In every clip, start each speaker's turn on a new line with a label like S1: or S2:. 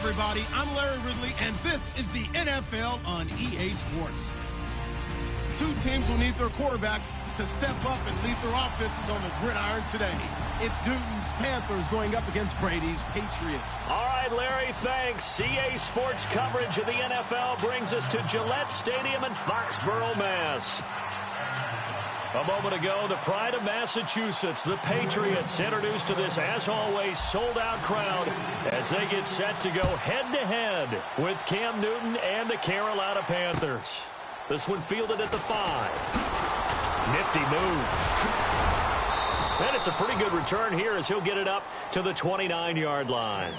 S1: everybody. I'm Larry Ridley, and this is the NFL on EA Sports. Two teams will need their quarterbacks to step up and lead their offenses on the gridiron today. It's Newton's Panthers going up against Brady's Patriots.
S2: All right, Larry, thanks. EA Sports coverage of the NFL brings us to Gillette Stadium in Foxborough, Mass. A moment ago, the pride of Massachusetts, the Patriots, introduced to this, as always, sold-out crowd as they get set to go head-to-head with Cam Newton and the Carolina Panthers. This one fielded at the 5. Nifty move. And it's a pretty good return here as he'll get it up to the 29-yard line.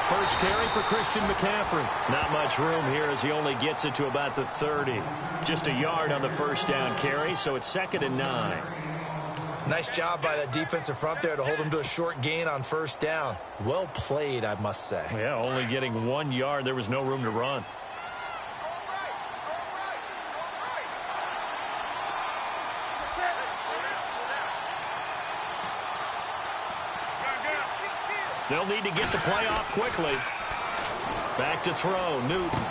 S2: First carry for Christian McCaffrey. Not much room here as he only gets it to about the 30. Just a yard on the first down carry, so it's 2nd and 9.
S3: Nice job by that defensive front there to hold him to a short gain on first down. Well played, I must say.
S2: Yeah, only getting 1 yard. There was no room to run. They'll need to get the play off quickly. Back to throw, Newton.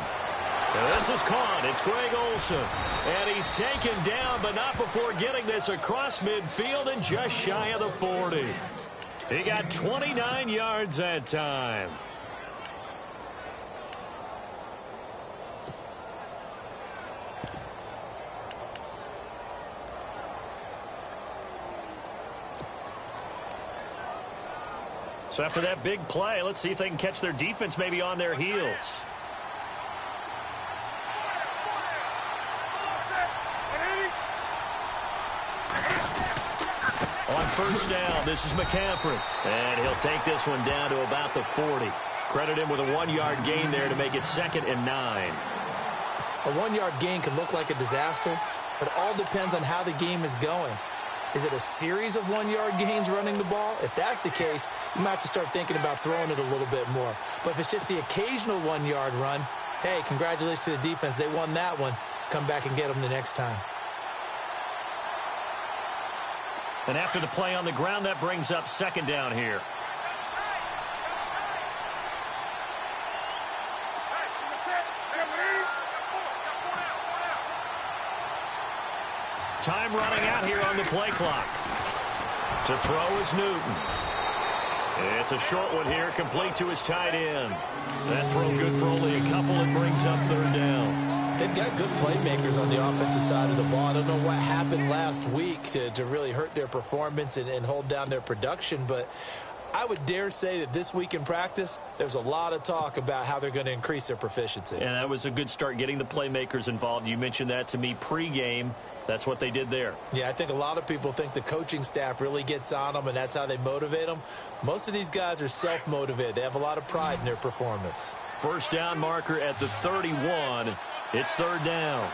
S2: This is caught. It's Greg Olsen. And he's taken down, but not before getting this across midfield and just shy of the 40. He got 29 yards that time. So after that big play, let's see if they can catch their defense maybe on their heels. On first down, this is McCaffrey. And he'll take this one down to about the 40. Credit him with a 1-yard gain there to make it 2nd and 9.
S3: A 1-yard gain can look like a disaster, but it all depends on how the game is going. Is it a series of 1-yard gains running the ball? If that's the case, you might have to start thinking about throwing it a little bit more. But if it's just the occasional 1-yard run, hey, congratulations to the defense. They won that one. Come back and get them the next time.
S2: And after the play on the ground, that brings up 2nd down here. Time running out here on the play clock. To throw is Newton. It's a short one here, complete to his tight end. That throw good for only a couple. It brings up 3rd down.
S3: They've got good playmakers on the offensive side of the ball. I don't know what happened last week to really hurt their performance and hold down their production, but I would dare say that this week in practice, there's a lot of talk about how they're going to increase their proficiency.
S2: And that was a good start getting the playmakers involved. You mentioned that to me pregame. That's what they did there.
S3: Yeah, I think a lot of people think the coaching staff really gets on them, and that's how they motivate them. Most of these guys are self-motivated. They have a lot of pride in their performance.
S2: First down marker at the 31. It's 3rd down.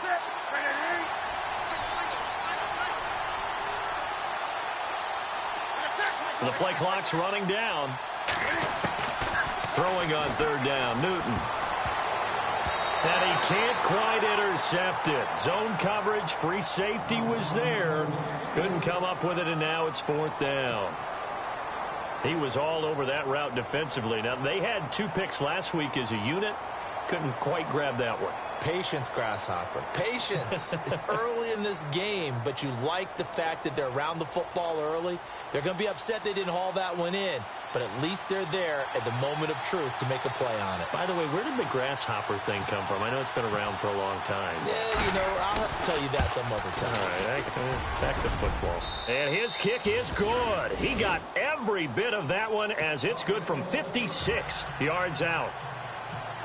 S2: The play clock's running down. Throwing on 3rd down, Newton. And he can't quite intercept it. Zone coverage, free safety was there. Couldn't come up with it, and now it's 4th down. He was all over that route defensively. Now, they had 2 picks last week as a unit. Couldn't quite grab that one.
S3: Patience, Grasshopper. Patience. It's early in this game, but you like the fact that they're around the football early. They're going to be upset they didn't haul that one in, but at least they're there at the moment of truth to make a play on it.
S2: By the way, where did the grasshopper thing come from? I know it's been around for a long time.
S3: Yeah, you know, I'll have to tell you that some other time.
S2: All right, back to football. And his kick is good. He got every bit of that one as it's good from 56 yards out.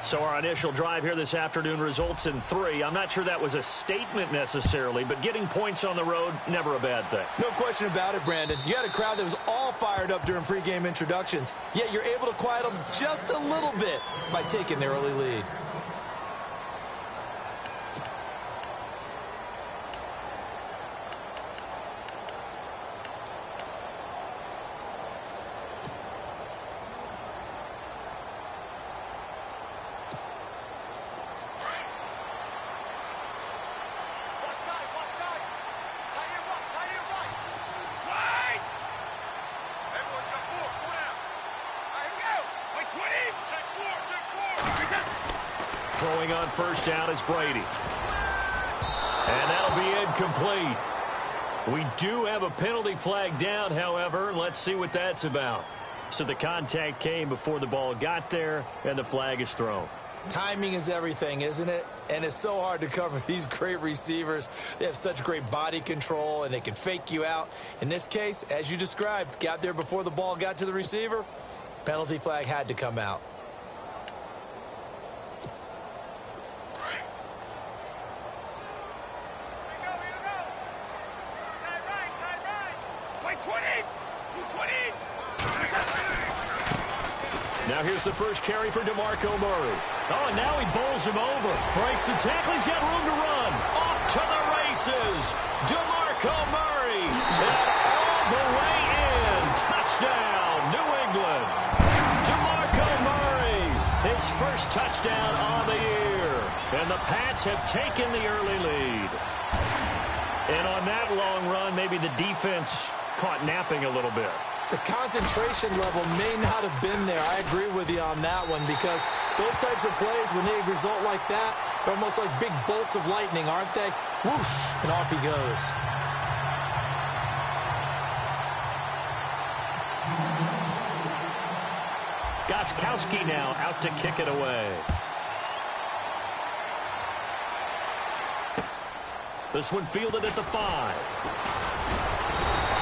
S2: So our initial drive here this afternoon results in 3. I'm not sure that was a statement necessarily, but getting points on the road, never a bad thing.
S3: No question about it, Brandon. You had a crowd that was all fired up during pregame introductions, yet you're able to quiet them just a little bit by taking the early lead.
S2: Throwing on first down is Brady. And that'll be incomplete. We do have a penalty flag down, however. Let's see what that's about. So the contact came before the ball got there, and the flag is thrown.
S3: Timing is everything, isn't it? And it's so hard to cover these great receivers. They have such great body control, and they can fake you out. In this case, as you described, got there before the ball got to the receiver. Penalty flag had to come out.
S2: Now here's the first carry for DeMarco Murray. Oh, and now he bowls him over. Breaks the tackle. He's got room to run. Off to the races. DeMarco Murray. And all the way in. Touchdown, New England. DeMarco Murray. His first touchdown on the year. And the Pats have taken the early lead. And on that long run, maybe the defense caught napping a little bit.
S3: The concentration level may not have been there. I agree with you on that one because those types of plays, when they result like that, they're almost like big bolts of lightning, aren't they? Whoosh, and off he goes.
S2: Gostkowski now out to kick it away. This one fielded at the 5.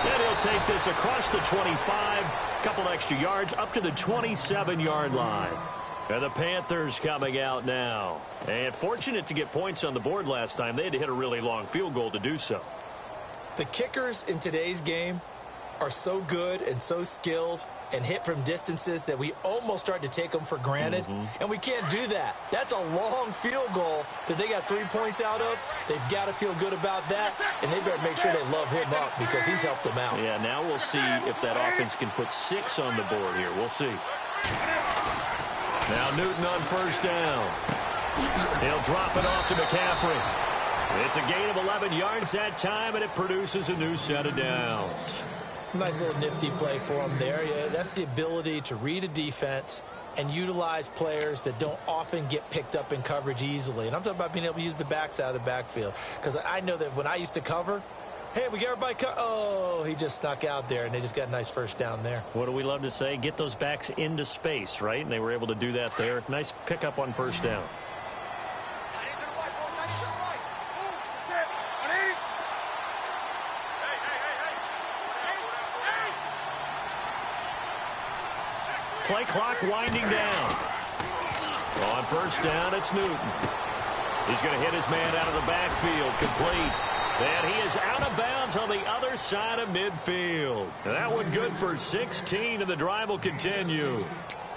S2: And he'll take this across the 25, couple extra yards up to the 27-yard line. And the Panthers coming out now. And fortunate to get points on the board last time. They had to hit a really long field goal to do so.
S3: The kickers in today's game are so good and so skilled and hit from distances that we almost start to take them for granted. And we can't do that. That's a long field goal that they got 3 points out of. They've got to feel good about that, and they better make sure they love him up because he's helped them out.
S2: Yeah, now we'll see if that offense can put 6 on the board here. We'll see. Now Newton on first down. He'll drop it off to McCaffrey. It's a gain of 11 yards that time, and it produces a new set of downs.
S3: Nice little nifty play for him there. Yeah, that's the ability to read a defense and utilize players that don't often get picked up in coverage easily. And I'm talking about being able to use the backs out of the backfield. Because I know that when I used to cover, hey, we got everybody oh, he just snuck out there, and they just got a nice first down there.
S2: What do we love to say? Get those backs into space, right? And they were able to do that there. Nice pickup on first down. Play clock winding down. On first down, it's Newton. He's going to hit his man out of the backfield, complete. And he is out of bounds on the other side of midfield. That one good for 16, and the drive will continue.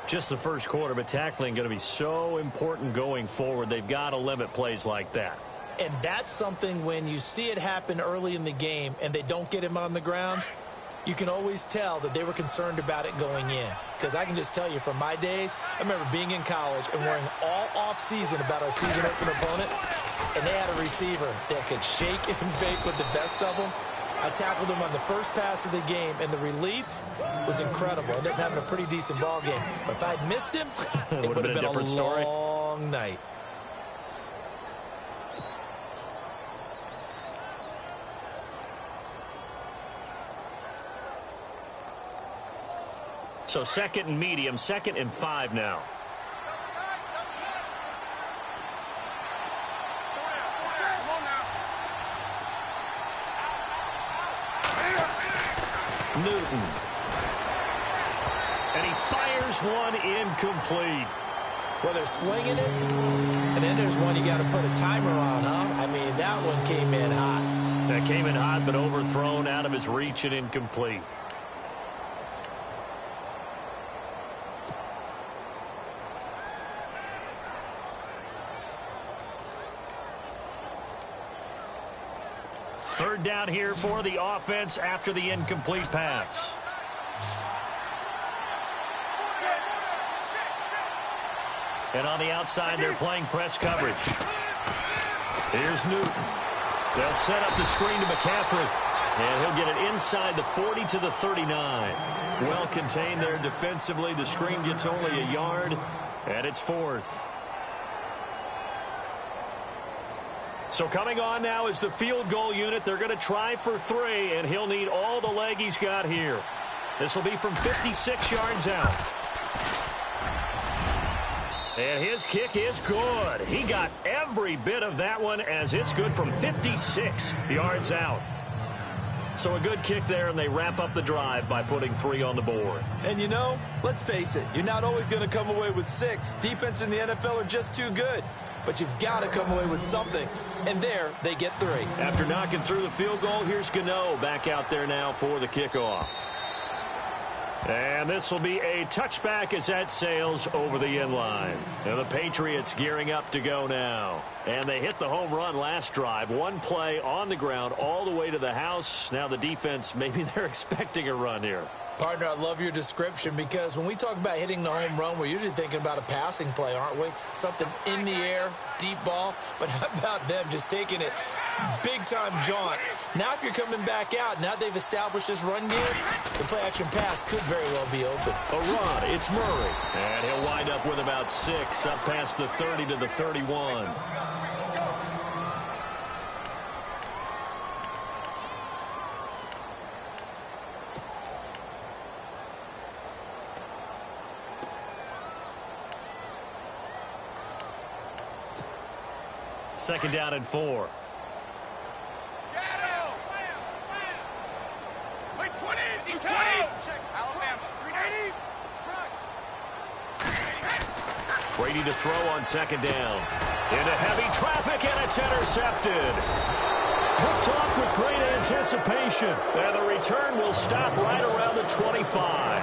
S2: Just the first quarter, but tackling going to be so important going forward. They've got to limit plays like that.
S3: And that's something when you see it happen early in the game and they don't get him on the ground, you can always tell that they were concerned about it going in. Because I can just tell you from my days, I remember being in college and worrying all off-season about our season opener opponent, and they had a receiver that could shake and bake with the best of them. I tackled him on the first pass of the game, and the relief was incredible. I ended up having a pretty decent ball game. But if I'd missed him, it would have been a long night.
S2: So second and medium, 2nd and 5 now. Newton. And he fires one incomplete.
S3: Well, they're slinging it, and then there's one you got to put a timer on, huh? I mean, that one came in hot.
S2: That came in hot, but overthrown out of his reach and incomplete. Third down here for the offense after the incomplete pass. And on the outside, they're playing press coverage. Here's Newton. They'll set up the screen to McCaffrey. And he'll get it inside the 40 to the 39. Well contained there defensively. The screen gets only a yard, and it's fourth. So coming on now is the field goal unit. They're going to try for 3, and he'll need all the leg he's got here. This will be from 56 yards out. And his kick is good. He got every bit of that one as it's good from 56 yards out. So a good kick there, and they wrap up the drive by putting 3 on the board.
S4: And you know, let's face it, you're not always going to come away with 6. Defense in the NFL are just too good. But you've got to come away with something. And there, they get 3.
S2: After knocking through the field goal, here's Gano back out there now for the kickoff. And this will be a touchback as that sails over the end line. And the Patriots gearing up to go now. And they hit the home run last drive. One play on the ground all the way to the house. Now the defense, maybe they're expecting a run here.
S3: Partner, I love your description because when we talk about hitting the home run, we're usually thinking about a passing play, aren't we? Something in the air, deep ball. But how about them just taking it big-time jaunt? Now if you're coming back out, now they've established this run game, the play-action pass could very well be open.
S2: A run, it's Murray. And he'll wind up with about 6 up past the 30 to the 31. Second down and 4.
S5: Shadow! Slam! Slam! 20! 20! Alabama! 380!
S2: Brady to throw on second down. Into heavy traffic, and it's intercepted. Picked off with great anticipation. And the return will stop right around the 25.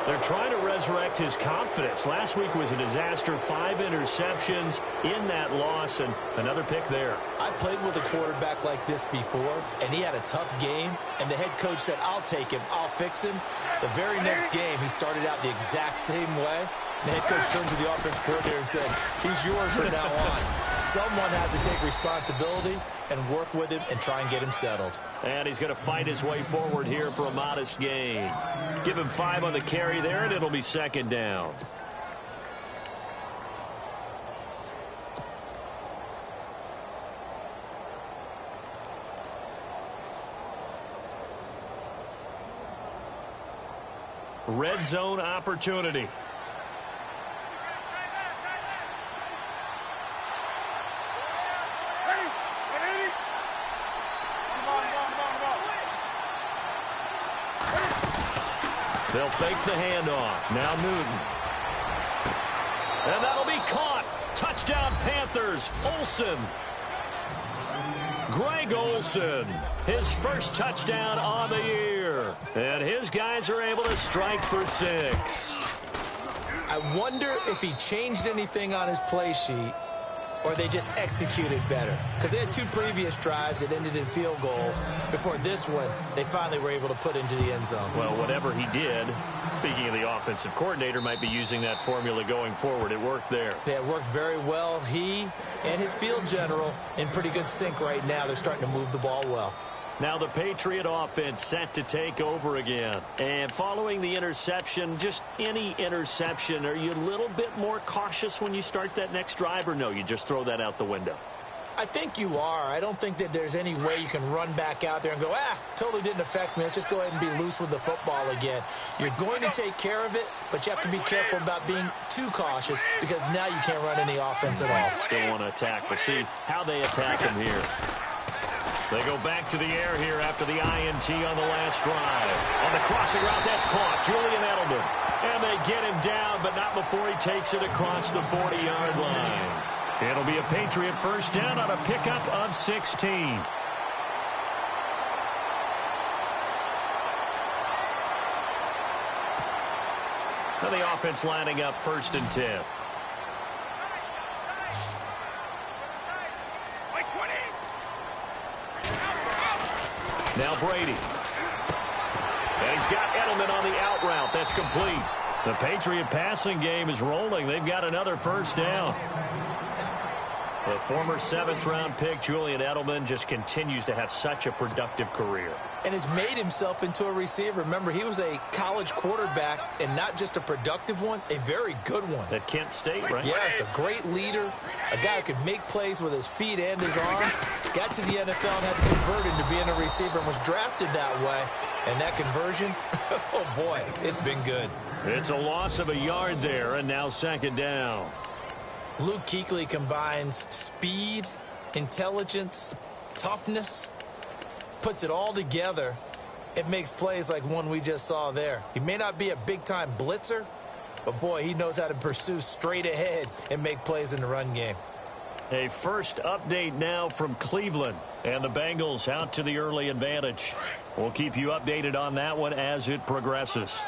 S2: They're trying to resurrect his confidence. Last week was a disaster. 5 interceptions in that loss, and another pick there.
S3: I played with a quarterback like this before, and he had a tough game, and the head coach said, I'll take him, I'll fix him. The very next game, he started out the exact same way. The head coach turned to the offense coordinator and said, he's yours from now on. Someone has to take responsibility and work with him and try and get him settled.
S2: And he's going to fight his way forward here for a modest gain. Give him 5 on the carry there, and it'll be second down. Red zone opportunity. They'll fake the handoff. Now Newton. And that'll be caught. Touchdown Panthers. Olsen. Greg Olsen. His first touchdown on the year. And his guys are able to strike for 6.
S3: I wonder if he changed anything on his play sheet or they just executed better. Because they had 2 previous drives that ended in field goals. Before this one, they finally were able to put into the end zone.
S2: Well, whatever he did, speaking of the offensive coordinator, might be using that formula going forward. It worked there.
S3: Yeah, it worked very well. He and his field general in pretty good sync right now. They're starting to move the ball well.
S2: Now the Patriot offense set to take over again. And following the interception, just any interception, are you a little bit more cautious when you start that next drive, or no, you just throw that out the window?
S3: I think you are. I don't think that there's any way you can run back out there and go, totally didn't affect me. Let's just go ahead and be loose with the football again. You're going to take care of it, but you have to be careful about being too cautious because now you can't run any offense at all.
S2: Still want to attack. We'll see how they attack him here. They go back to the air here after the INT on the last drive. On the crossing route, that's caught. Julian Edelman. And they get him down, but not before he takes it across the 40-yard line. It'll be a Patriot first down on a pickup of 16. Now the offense lining up 1st and 10. Now Brady. And he's got Edelman on the out route. That's complete. The Patriot passing game is rolling. They've got another first down. The former 7th-round pick, Julian Edelman, just continues to have such a productive career.
S3: And has made himself into a receiver. Remember, he was a college quarterback, and not just a productive one, a very good one.
S2: At Kent State, right?
S3: Yes, a great leader, a guy who could make plays with his feet and his arm. Got to the NFL and had to convert into being a receiver and was drafted that way. And that conversion, oh boy, it's been good.
S2: It's a loss of a yard there, and now 2nd down.
S3: Luke Kuechly combines speed, intelligence, toughness, puts it all together. It makes plays like one we just saw there. He may not be a big-time blitzer, but boy, he knows how to pursue straight ahead and make plays in the run game.
S2: A first update now from Cleveland, and the Bengals out to the early advantage. We'll keep you updated on that one as it progresses.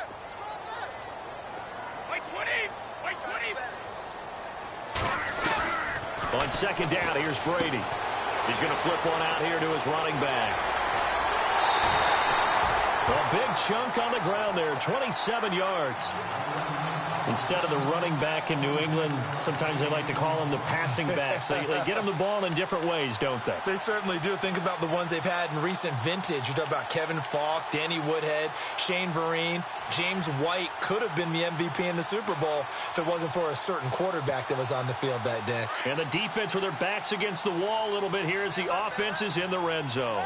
S2: On 2nd down, here's Brady. He's going to flip one out here to his running back. A big chunk on the ground there, 27 yards. Instead of the running back in New England, sometimes they like to call them the passing backs. They get them the ball in different ways, don't they?
S3: They certainly do. Think about the ones they've had in recent vintage. You talk about Kevin Falk, Danny Woodhead, Shane Vereen. James White could have been the MVP in the Super Bowl if it wasn't for a certain quarterback that was on the field that day.
S2: And the defense with their backs against the wall a little bit here as the offense is in the red zone.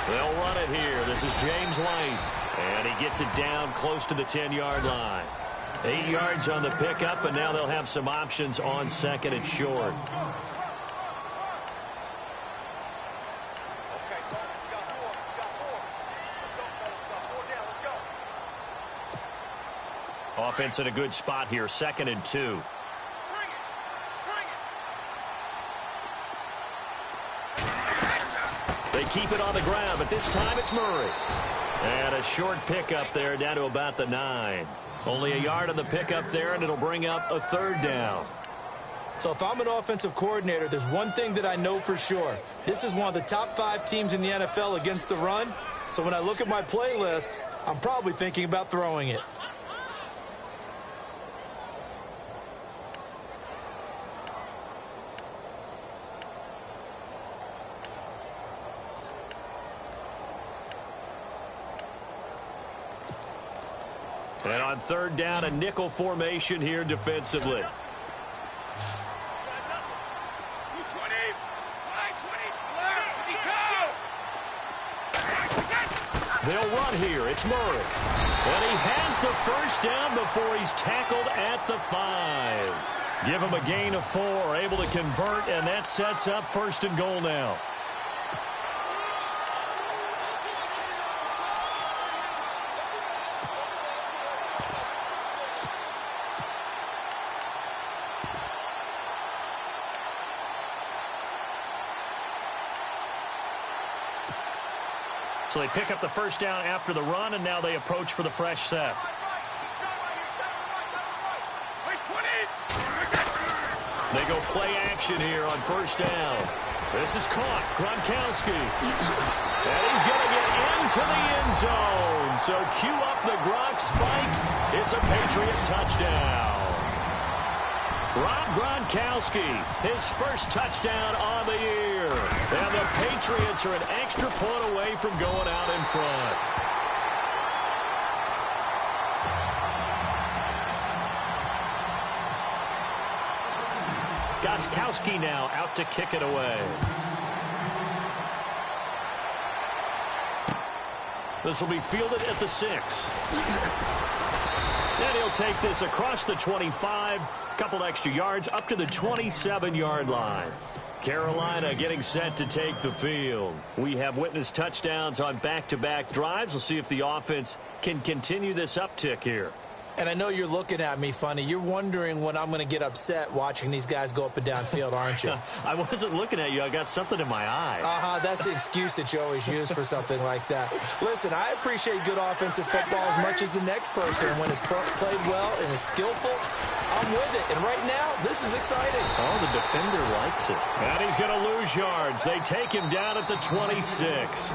S2: They'll run it here. This is James White. And he gets it down close to the 10-yard line. 8 yards on the pickup, and now they'll have some options on 2nd and short. Offense in a good spot here, 2nd and 2. They keep it on the ground, but this time it's Murray. And a short pickup there down to about the 9. Only a yard on the pickup there, and it'll bring up a 3rd down.
S3: So if I'm an offensive coordinator, there's one thing that I know for sure. This is one of the top 5 teams in the NFL against the run. So when I look at my playlist, I'm probably thinking about throwing it.
S2: And on 3rd down, a nickel formation here defensively. They'll run here. It's Murray. And he has the first down before he's tackled at the 5. Give him a gain of 4, able to convert, and that sets up 1st and goal now. So they pick up the first down after the run, and now they approach for the fresh set. They go play action here on 1st down. This is caught. Gronkowski. And he's going to get into the end zone. So cue up the Gronk spike. It's a Patriot touchdown. Rob Gronkowski, his first touchdown on the year. And the Patriots are an extra point away from going out in front. Gronkowski now out to kick it away. This will be fielded at the 6. And he'll take this across the 25, couple extra yards up to the 27-yard line. Carolina getting set to take the field. We have witnessed touchdowns on back-to-back drives. We'll see if the offense can continue this uptick here.
S3: And I know you're looking at me funny. You're wondering when I'm going to get upset watching these guys go up and down field, aren't you?
S2: I wasn't looking at you. I got something in my eye.
S3: That's the excuse that you always use for something like that. Listen, I appreciate good offensive football as much as the next person. When it's played well and is skillful, I'm with it. And right now, this is exciting.
S2: Oh, the defender likes it. And he's going to lose yards. They take him down at the 26.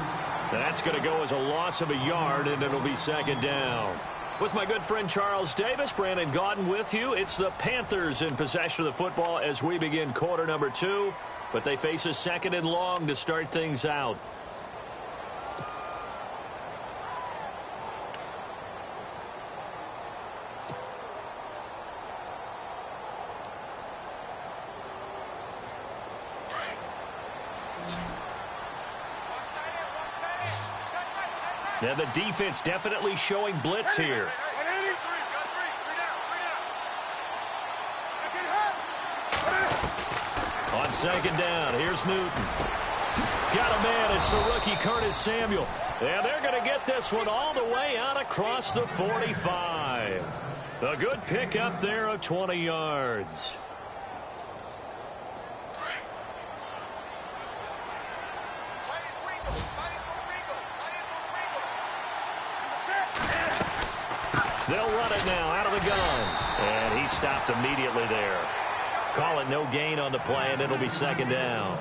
S2: That's going to go as a loss of a yard, and it'll be second down. With my good friend Charles Davis, Brandon Gaudin with you. It's the Panthers in possession of the football as we begin quarter number 2. But they face a second and long to start things out. Now the defense definitely showing blitz here. On second down, here's Newton. Got a man, it's the rookie Curtis Samuel. And they're going to get this one all the way out across the 45. A good pickup there of 20 yards. They'll run it now out of the gun. And he stopped immediately there. Call it no gain on the play, and it'll be second down.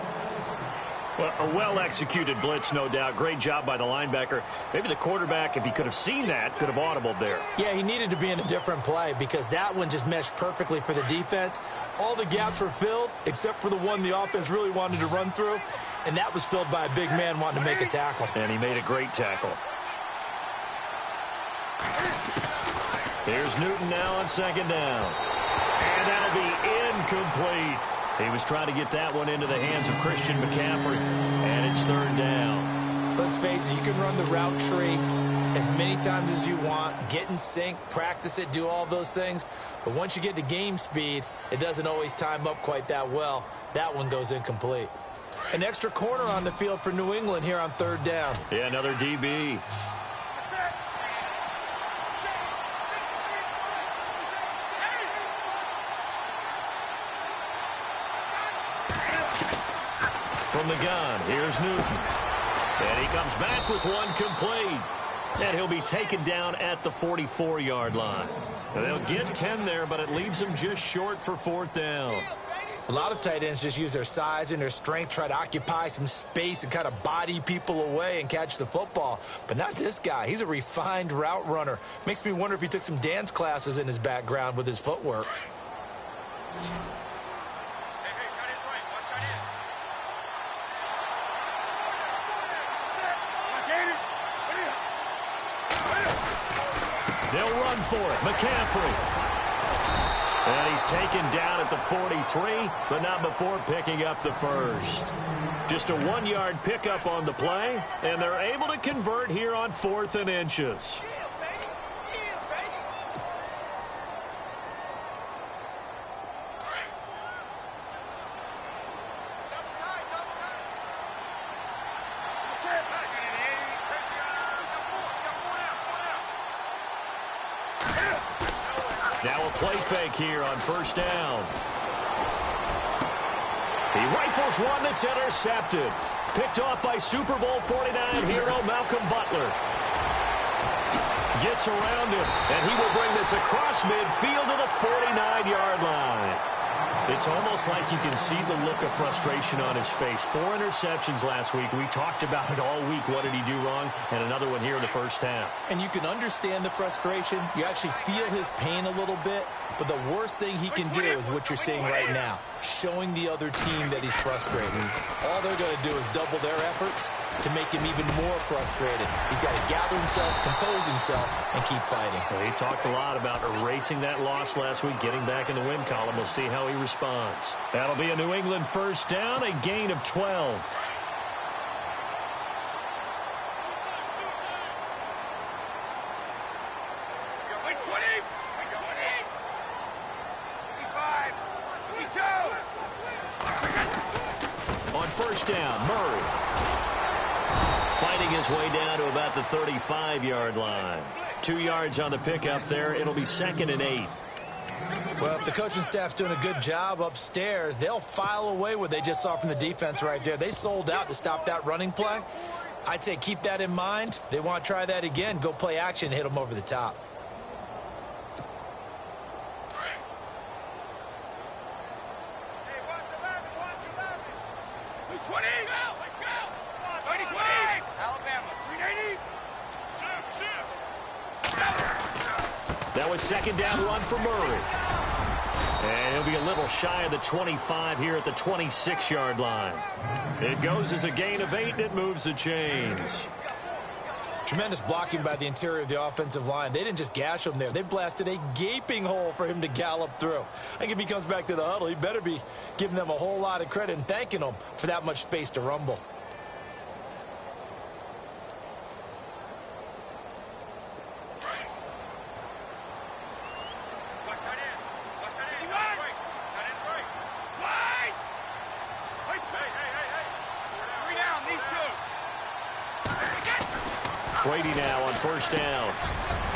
S2: Well, a well-executed blitz, no doubt. Great job by the linebacker. Maybe the quarterback, if he could have seen that, could have audibled there.
S3: Yeah, he needed to be in a different play because that one just meshed perfectly for the defense. All the gaps were filled except for the one the offense really wanted to run through, and that was filled by a big man wanting to make a tackle.
S2: And he made a great tackle. Here's Newton now on second down. And that'll be incomplete. He was trying to get that one into the hands of Christian McCaffrey. And it's third down.
S3: Let's face it, you can run the route tree as many times as you want, get in sync, practice it, do all those things. But once you get to game speed, it doesn't always time up quite that well. That one goes incomplete. An extra corner on the field for New England here on third down.
S2: Yeah, another DB. From the gun, here's Newton. And he comes back with one complete. And he'll be taken down at the 44-yard line. Now, they'll get 10 there, but it leaves them just short for fourth down.
S3: A lot of tight ends just use their size and their strength, try to occupy some space and kind of body people away and catch the football. But not this guy. He's a refined route runner. Makes me wonder if he took some dance classes in his background with his footwork.
S2: They'll run for it. McCaffrey. And he's taken down at the 43, but not before picking up the first. Just a 1-yard pickup on the play, and they're able to convert here on 4th and inches. Now a play fake here on first down. He rifles one that's intercepted. Picked off by Super Bowl 49 hero Malcolm Butler. Gets around him, and he will bring this across midfield to the 49-yard line. It's almost like you can see the look of frustration on his face. 4 interceptions last week. We talked about it all week. What did he do wrong? And another one here in the first half.
S3: And you can understand the frustration. You actually feel his pain a little bit. But the worst thing he can do is what you're seeing right now, showing the other team that he's frustrated. All they're going to do is double their efforts to make him even more frustrated. He's got to gather himself, compose himself, and keep fighting.
S2: Well, he talked a lot about erasing that loss last week, getting back in the win column. We'll see how he responds. That'll be a New England first down, a gain of 12. touchdown. Murray fighting his way down to about the 35-yard line. 2 yards on the pickup there. It'll be 2nd and 8.
S4: Well, if the coaching staff's doing a good job upstairs, they'll file away what they just saw from the defense right there. They sold out to stop that running play. I'd say keep that in mind. They want to try that again. Go play action, hit them over the top.
S2: That was 2nd down run for Murray. And he'll be a little shy of the 25 here at the 26-yard line. It goes as a gain of 8, and it moves the chains.
S4: Tremendous blocking by the interior of the offensive line. They didn't just gash him there. They blasted a gaping hole for him to gallop through. I think if he comes back to the huddle, he better be giving them a whole lot of credit and thanking them for that much space to rumble.
S2: Brady now on 1st down.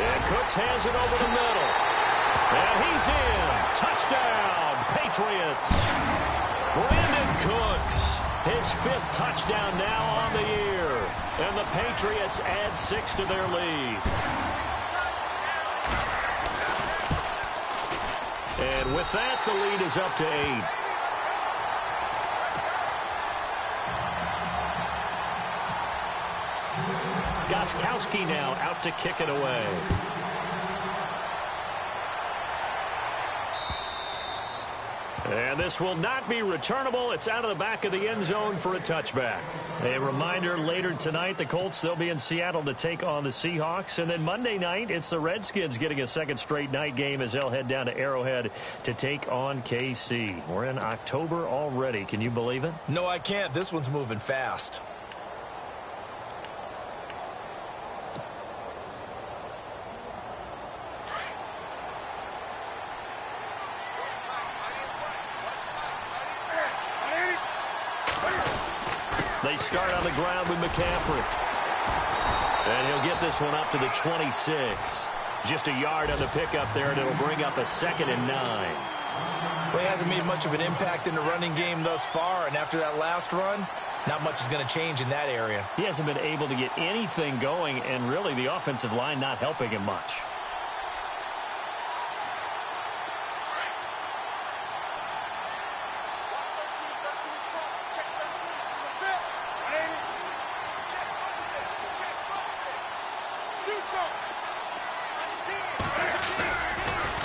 S2: And Cooks has it over the middle. And he's in. Touchdown, Patriots. Brandon Cooks, his 5th touchdown now on the year. And the Patriots add 6 to their lead. And with that, the lead is up to 8. Gostkowski now out to kick it away. And this will not be returnable. It's out of the back of the end zone for a touchback. A reminder, later tonight, the Colts, they'll be in Seattle to take on the Seahawks. And then Monday night, it's the Redskins getting a 2nd straight night game as they'll head down to Arrowhead to take on KC. We're in October already. Can you believe it?
S4: No, I can't. This one's moving fast.
S2: They start on the ground with McCaffrey. And he'll get this one up to the 26. Just a yard on the pickup there, and it'll bring up a 2nd and 9.
S4: Well, he hasn't made much of an impact in the running game thus far, and after that last run, not much is going to change in that area.
S2: He hasn't been able to get anything going, and really the offensive line not helping him much.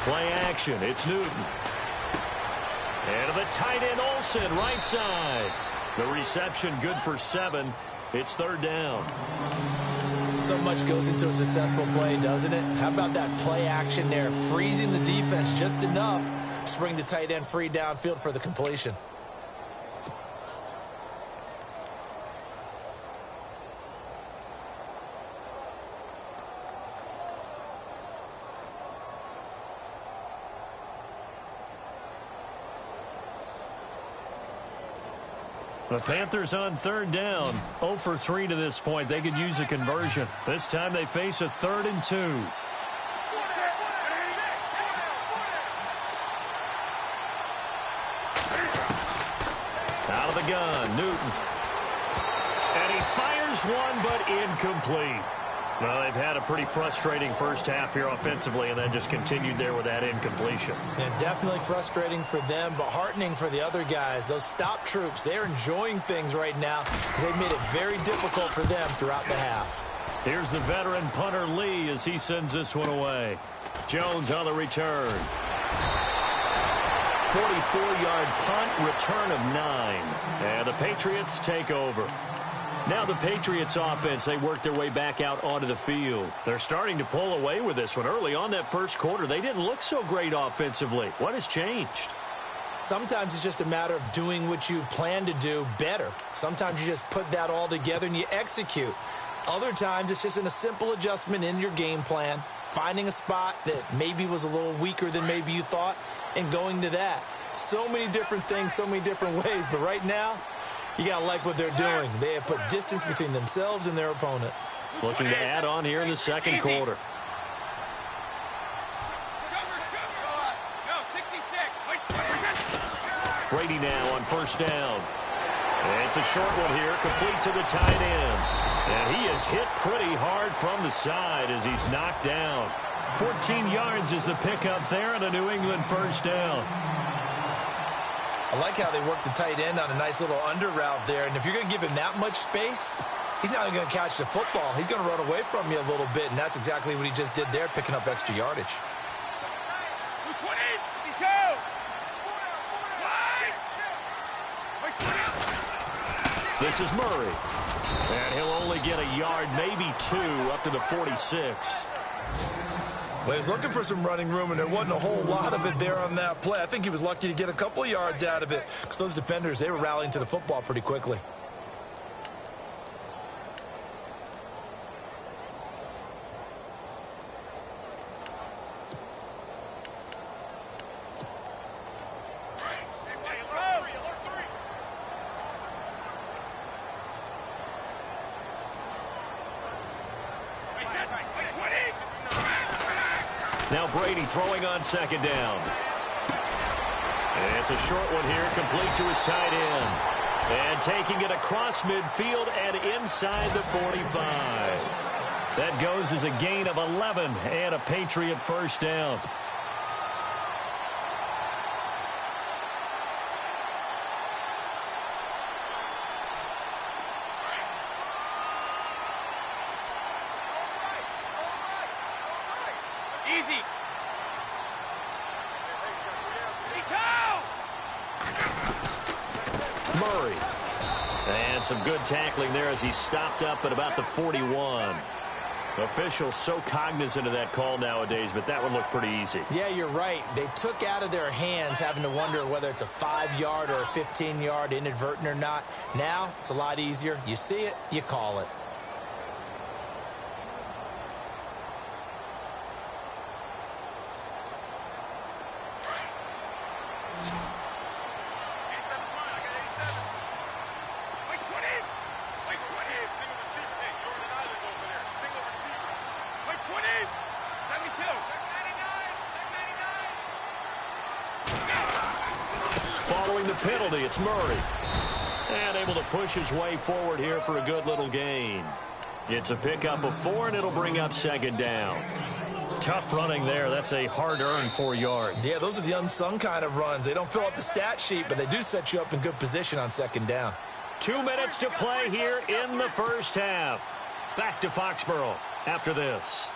S2: Play action. It's Newton. And to the tight end, Olsen, right side. The reception good for 7. It's 3rd down.
S4: So much goes into a successful play, doesn't it? How about that play action there? Freezing the defense just enough to bring the tight end free downfield for the completion.
S2: The Panthers on 3rd down. 0 for 3 to this point. They could use a conversion. This time they face a 3rd and 2. Out of the gun, Newton. And he fires one, but incomplete. Well, they've had a pretty frustrating first half here offensively, and then just continued there with that incompletion.
S4: And definitely frustrating for them, but heartening for the other guys. Those stop troops, they're enjoying things right now. They've made it very difficult for them throughout the half.
S2: Here's the veteran punter Lee as he sends this one away. Jones on the return. 44-yard punt, return of 9. And the Patriots take over. Now the Patriots offense, they work their way back out onto the field. They're starting to pull away with this one. Early on that first quarter, they didn't look so great offensively. What has changed?
S4: Sometimes it's just a matter of doing what you plan to do better. Sometimes you just put that all together and you execute. Other times it's just in a simple adjustment in your game plan, finding a spot that maybe was a little weaker than maybe you thought, and going to that. So many different things, so many different ways, but right now,
S3: You got to like what they're doing. They have put distance between themselves and their opponent.
S2: Looking to add on here in the second quarter. Brady now on first down. And it's a short one here, complete to the tight end. And he is hit pretty hard from the side as he's knocked down. 14 yards is the pickup there and a New England first down.
S3: I like how they work the tight end on a nice little under route there. And if you're going to give him that much space, he's not going to catch the football. He's going to run away from you a little bit, and that's exactly what he just did there, picking up extra yardage.
S2: This is Murray. And he'll only get a yard, maybe two, up to the 46.
S3: Well, he was looking for some running room, and there wasn't a whole lot of it there on that play. I think he was lucky to get a couple of yards out of it because those defenders, they were rallying to the football pretty quickly.
S2: Now Brady throwing on second down. And it's a short one here, complete to his tight end. And taking it across midfield and inside the 45. That goes as a gain of 11 and a Patriot first down.
S5: Easy.
S2: Murray. And some good tackling there as he stopped up at about the 41. Officials so cognizant of that call nowadays, but that would look pretty easy.
S3: Yeah, you're right. They took out of their hands having to wonder whether it's a 5-yard or a 15-yard inadvertent or not. Now, it's a lot easier. You see it, you call it.
S2: Following the penalty, it's Murray. And able to push his way forward here for a good little gain. It's a pickup of 4, and it'll bring up second down. Tough running there. That's a hard-earned 4 yards.
S3: Yeah, those are the unsung kind of runs. They don't fill up the stat sheet, but they do set you up in good position on second down.
S2: 2 minutes to play here in the first half. Back to Foxborough after this.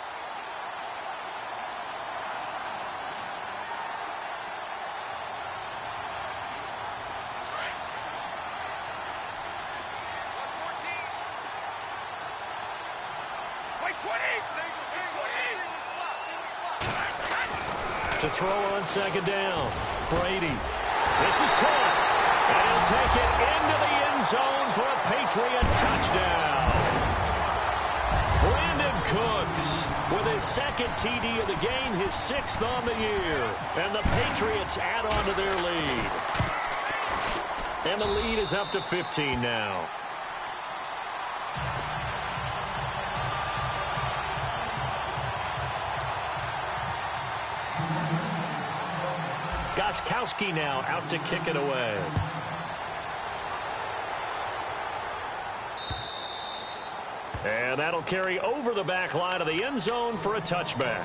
S2: To throw on second down. Brady. This is caught. And he'll take it into the end zone for a Patriot touchdown. Brandon Cooks with his second TD of the game, his 6th on the year. And the Patriots add on to their lead. And the lead is up to 15 now. Gostkowski now out to kick it away. And that'll carry over the back line of the end zone for a touchback.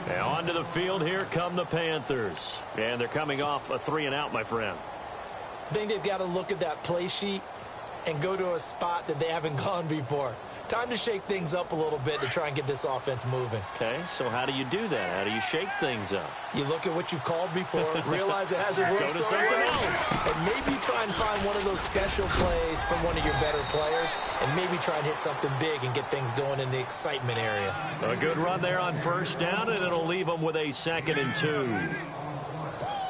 S2: Now onto the field, here come the Panthers. And they're coming off a 3-and-out, my friend.
S3: I think they've got to look at that play sheet and go to a spot that they haven't gone before. Time to shake things up a little bit to try and get this offense moving.
S2: Okay, so how do you do that? How do you shake things up?
S3: You look at what you've called before, realize it hasn't worked
S2: Go to
S3: so
S2: something
S3: well,
S2: else.
S3: and maybe try and find one of those special plays from one of your better players, and maybe try and hit something big and get things going in the excitement area.
S2: A good run there on first down, and it'll leave them with a 2nd and 2.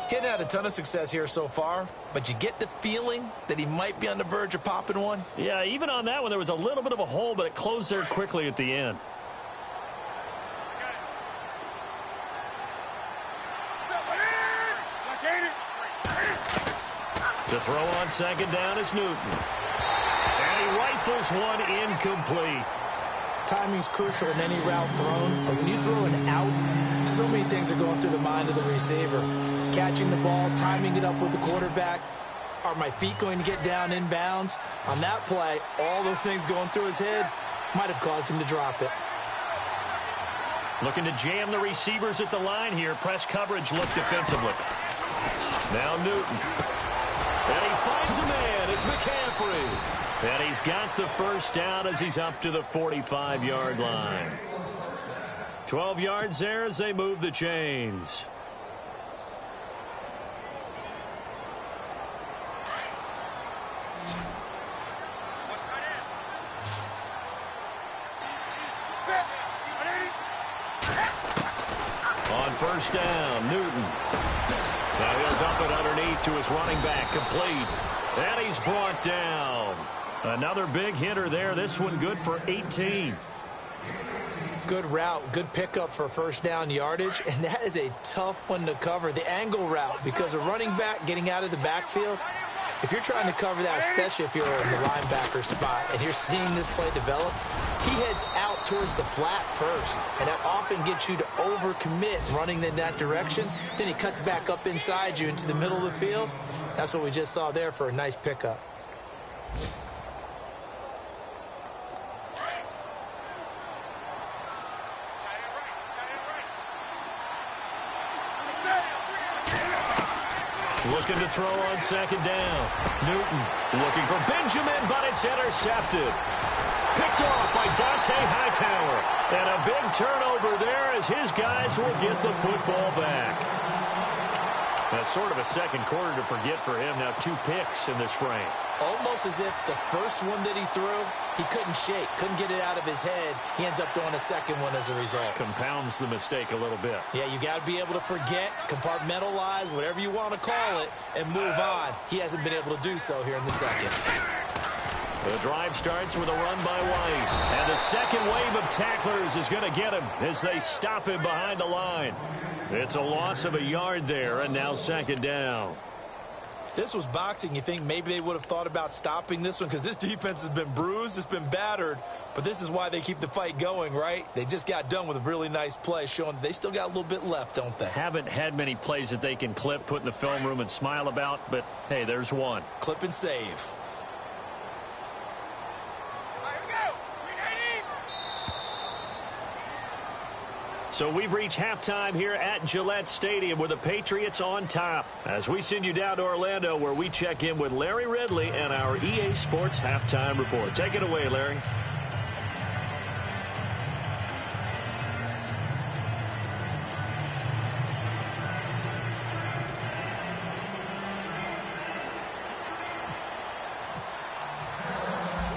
S3: He hadn't had a ton of success here so far, but you get the feeling that he might be on the verge of popping one.
S2: Yeah, even on that one, there was a little bit of a hole, but it closed there quickly at the end. To To throw on second down is Newton. And he rifles one incomplete.
S3: Timing's crucial in any route thrown, but when you throw an out, so many things are going through the mind of the receiver. Catching the ball, timing it up with the quarterback. Are my feet going to get down in bounds? On that play, all those things going through his head might have caused him to drop it.
S2: Looking to jam the receivers at the line here. Press coverage looks defensively. Now Newton. And he finds a man. It's McCaffrey. And he's got the first down as he's up to the 45-yard line. 12 yards there as they move the chains. On first down, Newton. Now he'll dump it underneath to his running back, complete. And he's brought down. Another big hitter there. This one good for 18.
S3: Good route, good pickup for first down yardage, and that is a tough one to cover. The angle route, because a running back getting out of the backfield, if you're trying to cover that, especially if you're in the linebacker spot and you're seeing this play develop, he heads out towards the flat first, and that often gets you to overcommit running in that direction. Then he cuts back up inside you into the middle of the field. That's what we just saw there for a nice pickup.
S2: Looking to throw on second down. Newton looking for Benjamin, but it's intercepted. Picked off by Dante Hightower. And a big turnover there as his guys will get the football back. That's sort of a second quarter to forget for him. Now 2 picks in this frame.
S3: Almost as if the first one that he threw, he couldn't shake, couldn't get it out of his head. He ends up throwing a second one as a result.
S2: Compounds the mistake a little bit.
S3: Yeah, you got to be able to forget, compartmentalize, whatever you want to call it, and move on. He hasn't been able to do so here in the second.
S2: The drive starts with a run by White. And the second wave of tacklers is going to get him as they stop him behind the line. It's a loss of a yard there, and now second down.
S3: If this was boxing, you think maybe they would have thought about stopping this one, because this defense has been bruised, it's been battered, but this is why they keep the fight going, right? They just got done with a really nice play, showing they still got a little bit left, don't they?
S2: Haven't had many plays that they can clip, put in the film room, and smile about, but hey, there's one.
S3: Clip and save.
S2: So we've reached halftime here at Gillette Stadium with the Patriots on top. As we send you down to Orlando, where we check in with Larry Ridley and our EA Sports Halftime Report. Take it away, Larry.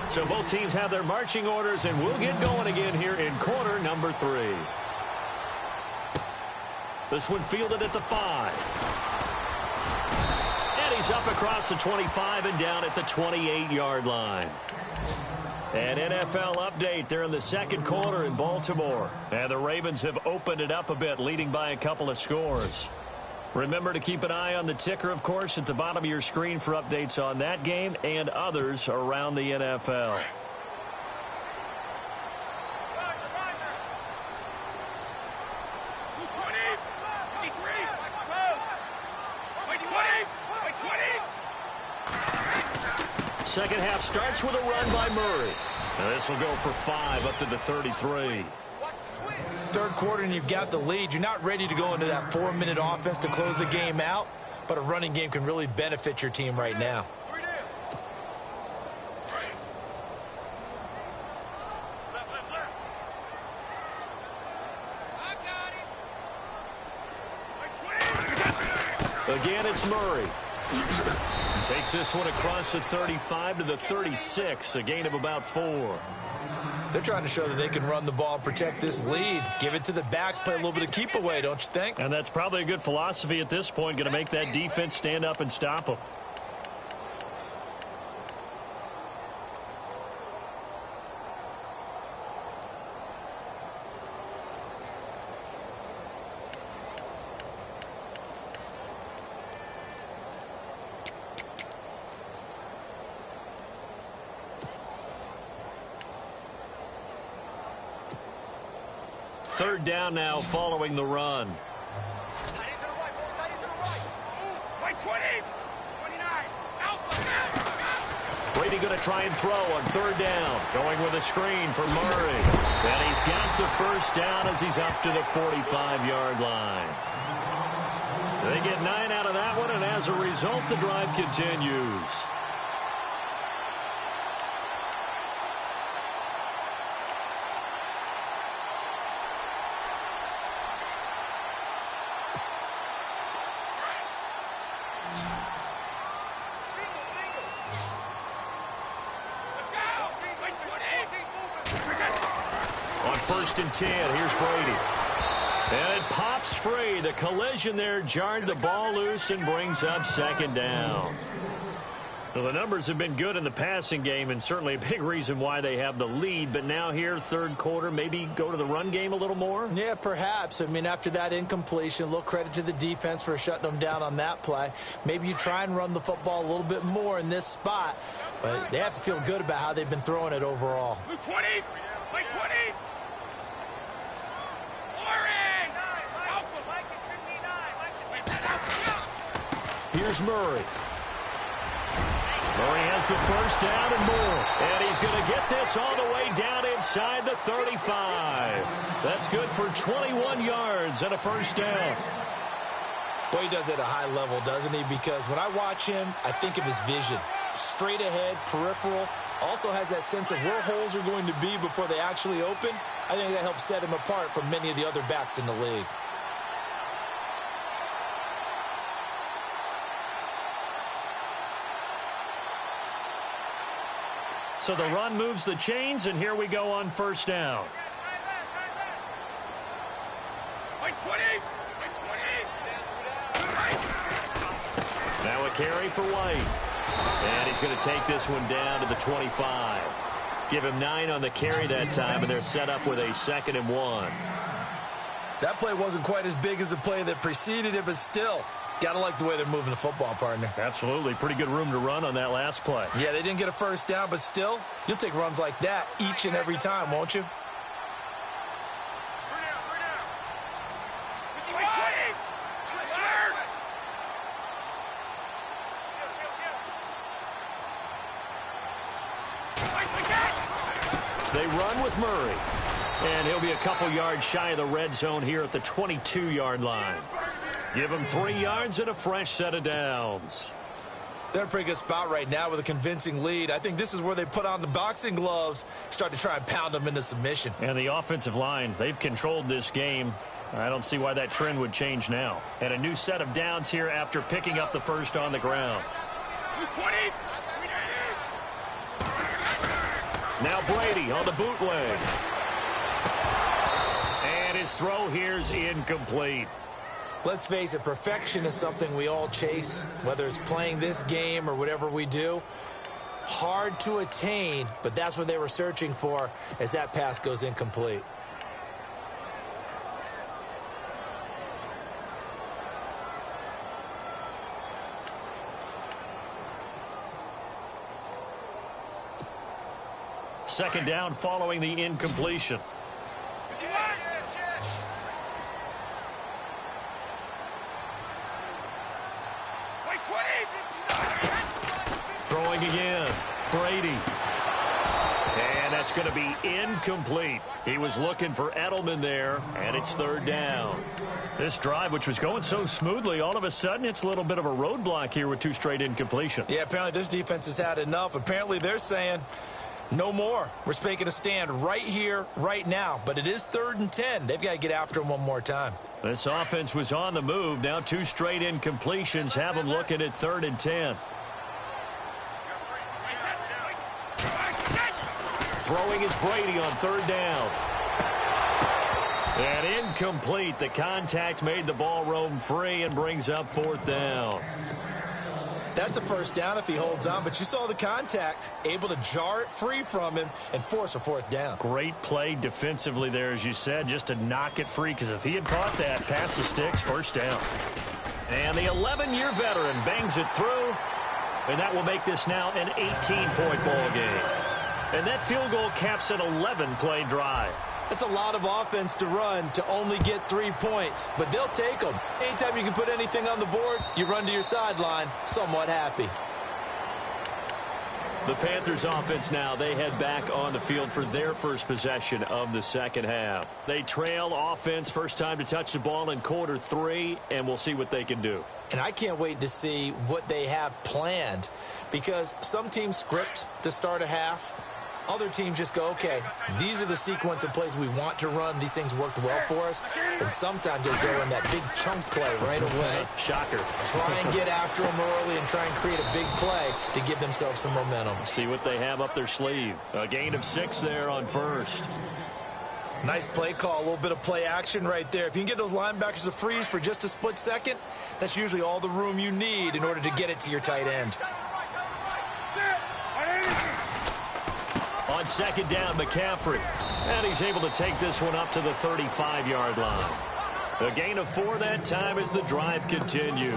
S2: So both teams have their marching orders, and we'll get going again here in quarter number 3. This one fielded at the 5. And he's up across the 25 and down at the 28-yard line. An NFL update. They're in the second quarter in Baltimore. And the Ravens have opened it up a bit, leading by a couple of scores. Remember to keep an eye on the ticker, of course, at the bottom of your screen for updates on that game and others around the NFL. Second half starts with a run by Murray. Now this will go for 5 up to the 33.
S3: Third quarter and you've got the lead. You're not ready to go into that 4-minute offense to close the game out, but a running game can really benefit your team right now.
S2: Again, it's Murray. Takes this one across the 35 to the 36, a gain of about 4.
S3: They're trying to show that they can run the ball, protect this lead, give it to the backs, play a little bit of keep away, don't you think?
S2: And that's probably a good philosophy at this point, going to make that defense stand up and stop them. Third down now following the run.
S5: Tight end to the right, ball, tight end to the right. Right 20. 29. Alpha.
S2: Brady going to try and throw on third down. Going with a screen for Murray. And he's got the first down as he's up to the 45-yard line. They get 9 out of that one, and as a result, the drive continues. First and 10. Here's Brady. And it pops free. The collision there jarred the ball loose and brings up second down. Well, the numbers have been good in the passing game and certainly a big reason why they have the lead. But now here, third quarter, maybe go to the run game a little more?
S3: Yeah, perhaps. I mean, after that incompletion, a little credit to the defense for shutting them down on that play. Maybe you try and run the football a little bit more in this spot. But they have to feel good about how they've been throwing it overall.
S5: 20. Right 20.
S2: Here's Murray. Murray has the first down and more. And he's going to get this all the way down inside the 35. That's good for 21 yards and a first down.
S3: Boy, he does it at a high level, doesn't he? Because when I watch him, I think of his vision. Straight ahead, peripheral. Also has that sense of where holes are going to be before they actually open. I think that helps set him apart from many of the other backs in the league.
S2: So the run moves the chains, and here we go on first down. Now a carry for White. And he's going to take this one down to the 25. Give him 9 on the carry that time, and they're set up with a 2nd and 1.
S3: That play wasn't quite as big as the play that preceded it, but still, gotta like the way they're moving the football, partner.
S2: Absolutely. Pretty good room to run on that last play.
S3: Yeah, they didn't get a first down, but still, you'll take runs like that each and every time, won't you?
S2: They run with Murray. And he'll be a couple yards shy of the red zone here at the 22-yard line. Give him 3 yards and a fresh set of downs.
S3: They're in a pretty good spot right now with a convincing lead. I think this is where they put on the boxing gloves, start to try and pound them into submission.
S2: And the offensive line, they've controlled this game. I don't see why that trend would change now. And a new set of downs here after picking up the first on the ground.
S5: 20.
S2: Now Brady on the bootleg. And his throw here's incomplete.
S3: Let's face it, perfection is something we all chase, whether it's playing this game or whatever we do. Hard to attain, but that's what they were searching for as that pass goes incomplete.
S2: Second down following the incompletion. Throwing again. Brady. And that's going to be incomplete. He was looking for Edelman there, and it's third down. This drive, which was going so smoothly, all of a sudden it's a little bit of a roadblock here with 2 straight incompletions.
S3: Yeah, apparently this defense has had enough. Apparently they're saying no more. We're making a stand right here, right now. But it is 3rd and 10. They've got to get after him one more time.
S2: This offense was on the move. Now 2 straight incompletions have them looking at 3rd and 10. Throwing is Brady on 3rd down. And incomplete. The contact made the ball roam free and brings up 4th down.
S3: That's a first down if he holds on, but you saw the contact, able to jar it free from him and force a 4th down.
S2: Great play defensively there, as you said, just to knock it free, because if he had caught that, pass the sticks, first down. And the 11-year veteran bangs it through, and that will make this now an 18-point ball game. And that field goal caps an 11-play drive.
S3: That's a lot of offense to run to only get 3 points, but they'll take them. Anytime you can put anything on the board, you run to your sideline somewhat happy.
S2: The Panthers offense now, they head back on the field for their first possession of the second half. They trail offense, first time to touch the ball in quarter 3, and we'll see what they can do.
S3: And I can't wait to see what they have planned, because some teams script to start a half. Other teams just go, okay, these are the sequence of plays we want to run. These things worked well for us. And sometimes they throw in that big chunk play right away.
S2: Shocker.
S3: Try and get after them early and try and create a big play to give themselves some momentum.
S2: See what they have up their sleeve. A gain of 6 there on first.
S3: Nice play call, a little bit of play action right there. If you can get those linebackers to freeze for just a split second, that's usually all the room you need in order to get it to your tight end.
S2: On second down, McCaffrey. And he's able to take this one up to the 35-yard line. A gain of 4 that time as the drive continues.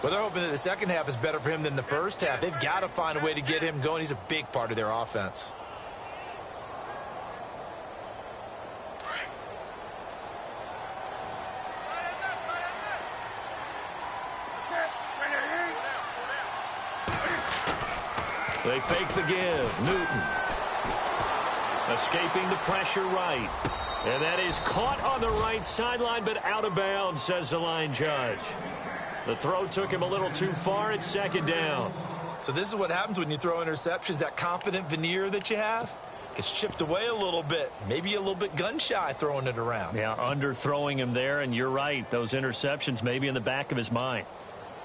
S3: Well, they're hoping that the second half is better for him than the first half. They've got to find a way to get him going. He's a big part of their offense.
S2: They fake the give. Newton. Escaping the pressure right. And that is caught on the right sideline, but out of bounds, says the line judge. The throw took him a little too far at second down.
S3: So this is what happens when you throw interceptions. That confident veneer that you have gets chipped away a little bit. Maybe a little bit gun-shy throwing it around.
S2: Yeah, underthrowing him there, and you're right. Those interceptions may be in the back of his mind.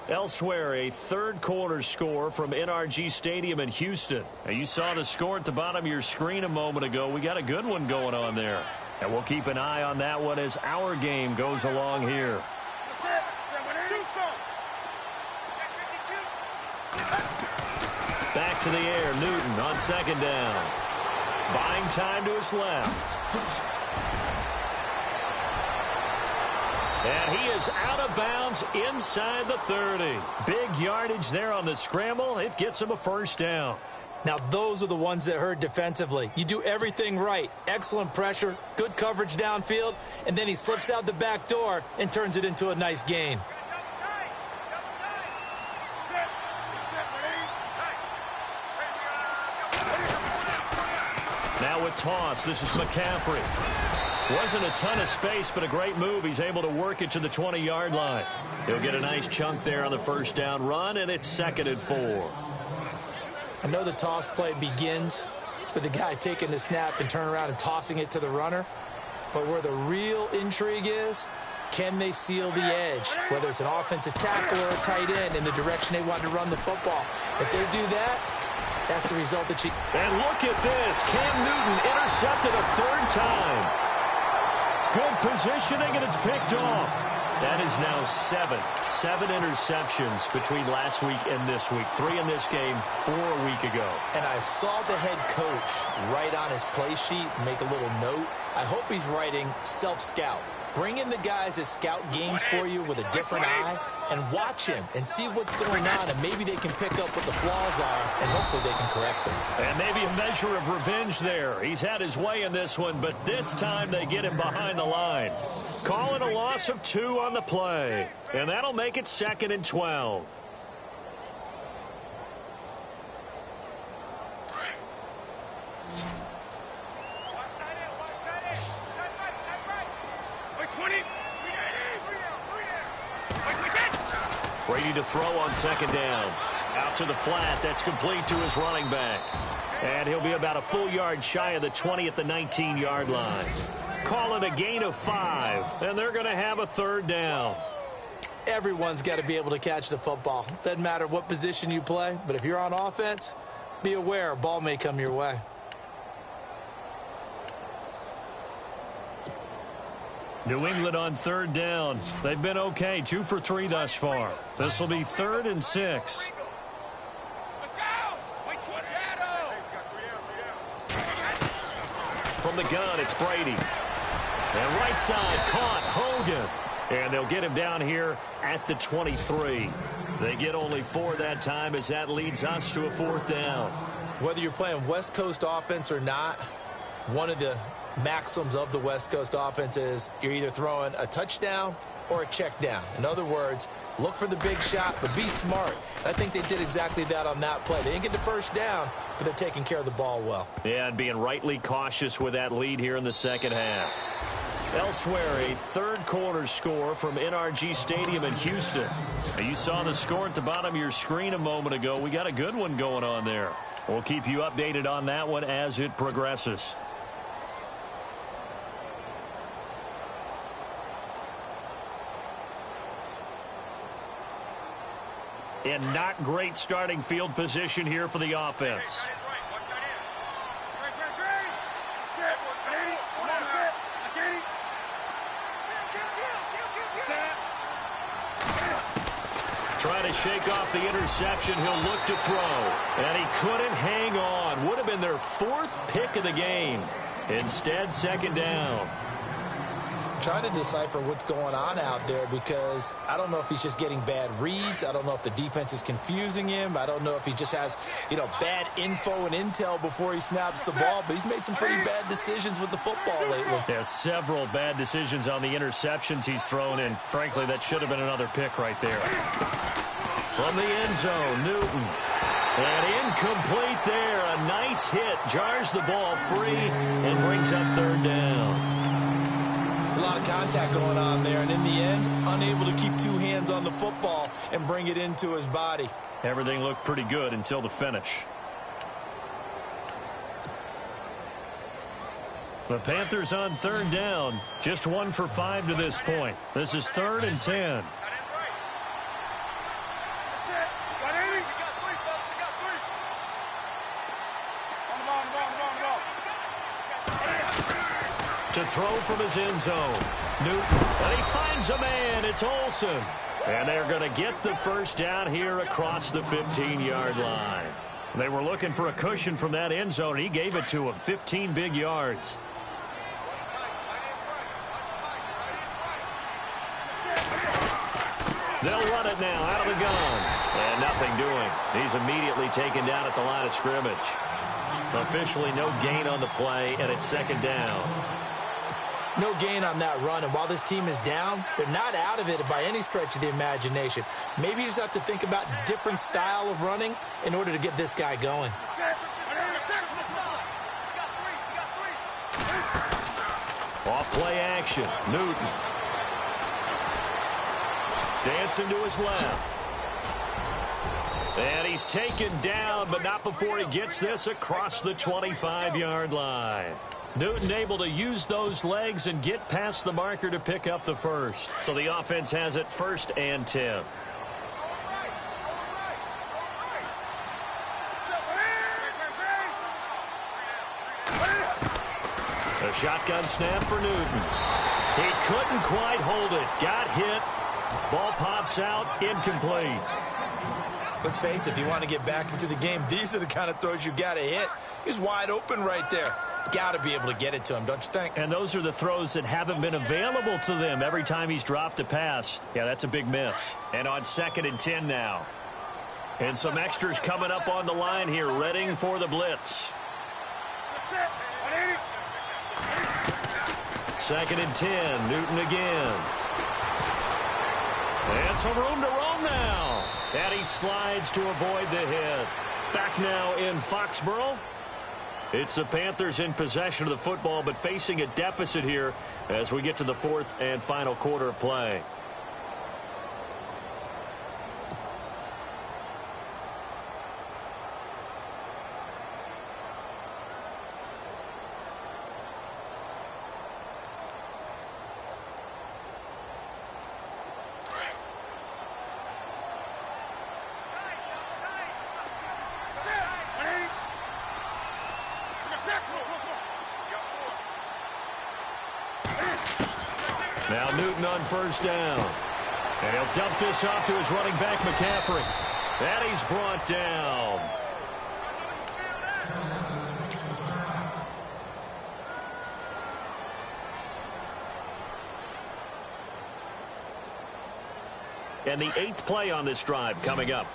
S2: Elsewhere, a third-quarter score from NRG Stadium in Houston. Now, you saw the score at the bottom of your screen a moment ago. We got a good one going on there. And we'll keep an eye on that one as our game goes along here. Back to the air, Newton on second down. Buying time to his left. And he is out of bounds inside the 30. Big yardage there on the scramble. It gets him a first down.
S3: Now, those are the ones that hurt defensively. You do everything right. Excellent pressure, good coverage downfield, and then he slips out the back door and turns it into a nice gain.
S2: Now a toss. This is McCaffrey. Wasn't a ton of space, but a great move. He's able to work it to the 20-yard line. He'll get a nice chunk there on the first down run, and it's 2nd and 4.
S3: I know the toss play begins with the guy taking the snap and turning around and tossing it to the runner. But where the real intrigue is, can they seal the edge? Whether it's an offensive tackle or a tight end in the direction they want to run the football. If they do that, that's the result that you...
S2: And look at this. Cam Newton intercepted a 3rd time. Good positioning, and it's picked off. That is now 7 interceptions between last week and this week. 3 in this game, 4 a week ago.
S3: And I saw the head coach write on his play sheet, make a little note. I hope he's writing self-scout. Bring in the guys that scout games for you with a different eye and watch him and see what's going on, and maybe they can pick up what the flaws are, and hopefully they can correct them.
S2: And maybe a measure of revenge there. He's had his way in this one, but this time they get him behind the line. Call it a loss of 2 on the play, and that'll make it 2nd and 12. Brady to throw on second down. Out to the flat. That's complete to his running back. And he'll be about a full yard shy of the 20 at the 19-yard line. Call it a gain of 5, and they're going to have a 3rd down.
S3: Everyone's got to be able to catch the football. Doesn't matter what position you play, but if you're on offense, be aware a ball may come your way.
S2: New England on 3rd down. They've been okay, 2 for 3 thus far. This will be 3rd and 6. From the gun, it's Brady. And right side, caught, Hogan. And they'll get him down here at the 23. They get only 4 that time as that leads us to a 4th down.
S3: Whether you're playing West Coast offense or not, one of the maxims of the West Coast offense is you're either throwing a touchdown or a check down. In other words, look for the big shot, but be smart. I think they did exactly that on that play. They didn't get the first down, but they're taking care of the ball well.
S2: Yeah, and being rightly cautious with that lead here in the second half. Elsewhere, a third-quarter score from NRG Stadium in Houston. Now, you saw the score at the bottom of your screen a moment ago. We got a good one going on there. We'll keep you updated on that one as it progresses. And not great starting field position here for the offense. Trying to shake off the interception. He'll look to throw. And he couldn't hang on. Would have been their fourth pick of the game. Instead, second down.
S3: Trying to decipher what's going on out there because I don't know if he's just getting bad reads. I don't know if the defense is confusing him. I don't know if he just has, bad info and intel before he snaps the ball. But he's made some pretty bad decisions with the football lately.
S2: Yeah, several bad decisions on the interceptions he's thrown in. Frankly, that should have been another pick right there. From the end zone, Newton. And incomplete there. A nice hit. Jars the ball free and brings up third down.
S3: It's a lot of contact going on there, and in the end, unable to keep two hands on the football and bring it into his body.
S2: Everything looked pretty good until the finish. The Panthers on third down. Just 1 for 5 to this point. This is 3rd and 10. To throw from his end zone. Newton. And he finds a man. It's Olsen. And they're going to get the first down here across the 15-yard line. They were looking for a cushion from that end zone. He gave it to him. 15 big yards. They'll run it now out of the gun. And nothing doing. He's immediately taken down at the line of scrimmage. Officially no gain on the play, and it's second down.
S3: No gain on that run, and while this team is down, they're not out of it by any stretch of the imagination. Maybe you just have to think about different style of running in order to get this guy going.
S2: Off play action. Newton. Dancing to his left. And he's taken down, but not before he gets this across the 25-yard line. Newton able to use those legs and get past the marker to pick up the first. So the offense has it 1st and 10. A shotgun snap for Newton. He couldn't quite hold it. Got hit. Ball pops out. Incomplete.
S3: Let's face it, if you want to get back into the game, these are the kind of throws you got to hit. He's wide open right there. Got to be able to get it to him, don't you think?
S2: And those are the throws that haven't been available to them every time he's dropped a pass. Yeah, that's a big miss. And on 2nd and 10 now. And some extras coming up on the line here, readying for the blitz. 2nd and 10, Newton again. And some room to roam now. And he slides to avoid the hit. Back now in Foxborough. It's the Panthers in possession of the football, but facing a deficit here as we get to the 4th and final quarter of play. Now Newton on 1st down. And he'll dump this off to his running back, McCaffrey. And he's brought down. And the 8th play on this drive coming up.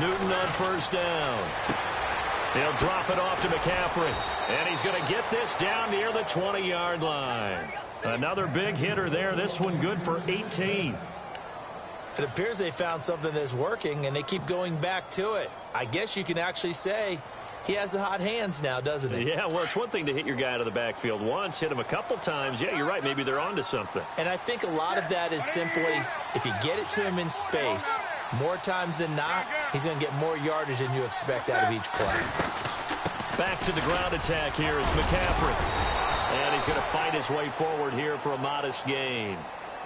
S2: Newton on first down. He'll drop it off to McCaffrey. And he's going to get this down near the 20-yard line. Another big hitter there. This one good for 18.
S4: It appears they found something that's working, and they keep going back to it. I guess you can actually say he has the hot hands now, doesn't he?
S2: Yeah, well, it's one thing to hit your guy out of the backfield once, hit him a couple times. Yeah, you're right. Maybe they're onto something.
S4: And I think a lot of that is simply if you get it to him in space, more times than not, he's going to get more yardage than you expect out of each play.
S2: Back to the ground attack here is McCaffrey. And he's going to fight his way forward here for a modest gain.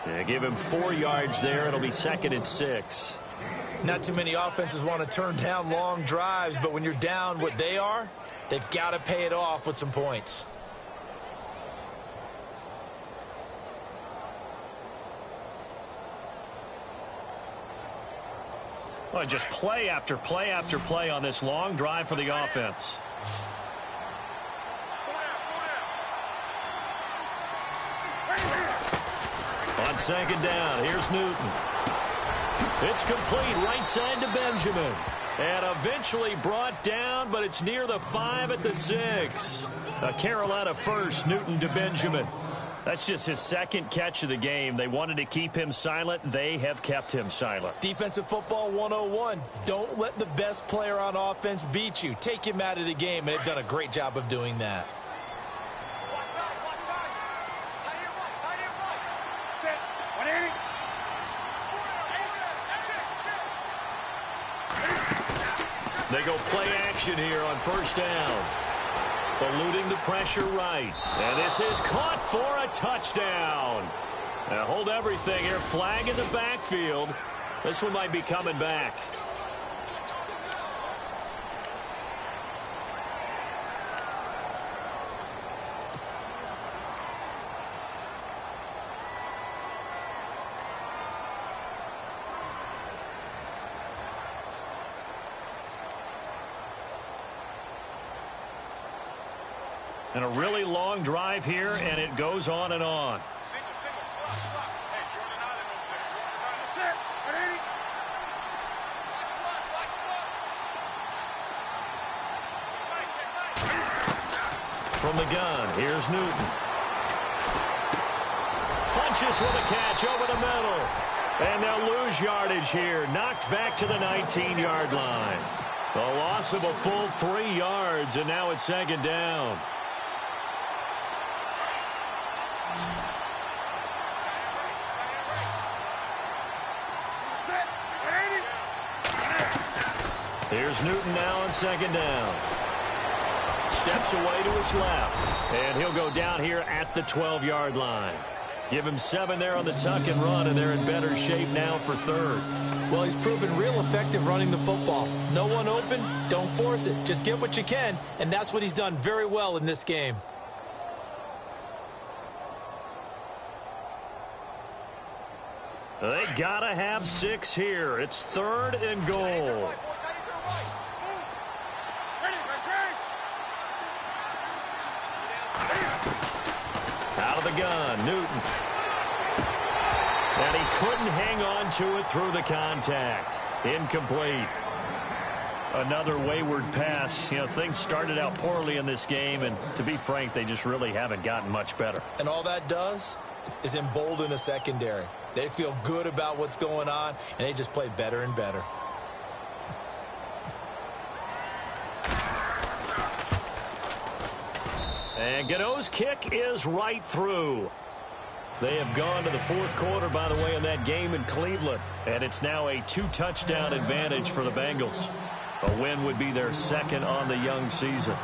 S2: Yeah, give him 4 yards there. It'll be 2nd and 6.
S4: Not too many offenses want to turn down long drives, but when you're down what they are, they've got to pay it off with some points.
S2: Well, just play after play after play on this long drive for the offense. On 2nd down, here's Newton. It's complete right side to Benjamin. And eventually brought down, but it's near the 5 at the 6. A Carolina first, Newton to Benjamin. That's just his 2nd catch of the game. They wanted to keep him silent. They have kept him silent.
S4: Defensive football 101. Don't let the best player on offense beat you. Take him out of the game, and they've done a great job of doing that.
S2: They go play action here on first down. Eluding the pressure right. And this is caught for a touchdown. Now hold everything here. Flag in the backfield. This one might be coming back. And a really long drive here, and it goes on and on. From the gun, here's Newton. Funches with a catch over the middle. And they'll lose yardage here. Knocked back to the 19-yard line. The loss of a full 3 yards, and now it's 2nd down. Here's Newton now on 2nd down. Steps away to his left. And he'll go down here at the 12-yard line. Give him 7 there on the tuck and run, and they're in better shape now for 3rd.
S4: Well, he's proven real effective running the football. No one open, don't force it. Just get what you can, and that's what he's done very well in this game.
S2: They gotta have 6 here. It's 3rd and goal. Out of the gun, Newton. And he couldn't hang on to it through the contact. Incomplete. Another wayward pass. You know, things started out poorly in this game, and to be frank, they just really haven't gotten much better.
S4: And all that does is embolden a secondary. They feel good about what's going on, and they just play better and better.
S2: And Gano's kick is right through. They have gone to the 4th quarter, by the way, in that game in Cleveland. And it's now a 2-touchdown advantage for the Bengals. A win would be their 2nd on the young season.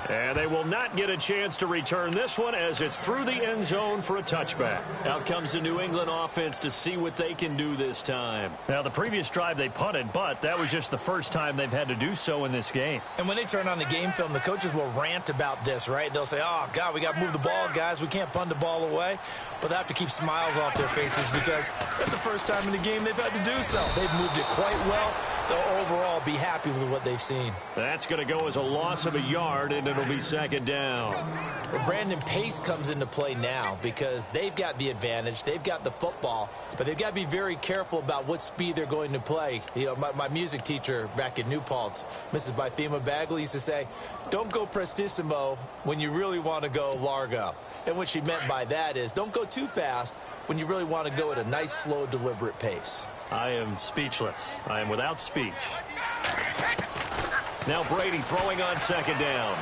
S2: And they will not get a chance to return this one as it's through the end zone for a touchback. Out comes the New England offense to see what they can do this time. Now, the previous drive they punted, but that was just the first time they've had to do so in this game.
S4: And when they turn on the game film, the coaches will rant about this, right? They'll say, oh, God, we got to move the ball, guys. We can't punt the ball away. But they have to keep smiles off their faces because that's the first time in the game they've had to do so. They've moved it quite well.
S3: they'll overall be happy with what they've seen.
S2: That's going to go as a loss of a yard, and it'll be second down.
S3: Well, Brandon, pace comes into play now because they've got the advantage. They've got the football, but they've got to be very careful about what speed they're going to play. You know, my music teacher back in New Paltz, Mrs. Bythema Bagley, used to say, don't go prestissimo when you really want to go largo. And what she meant by that is don't go too fast when you really want to go at a nice, slow, deliberate pace.
S2: I am speechless. I am without speech. Now Brady throwing on second down.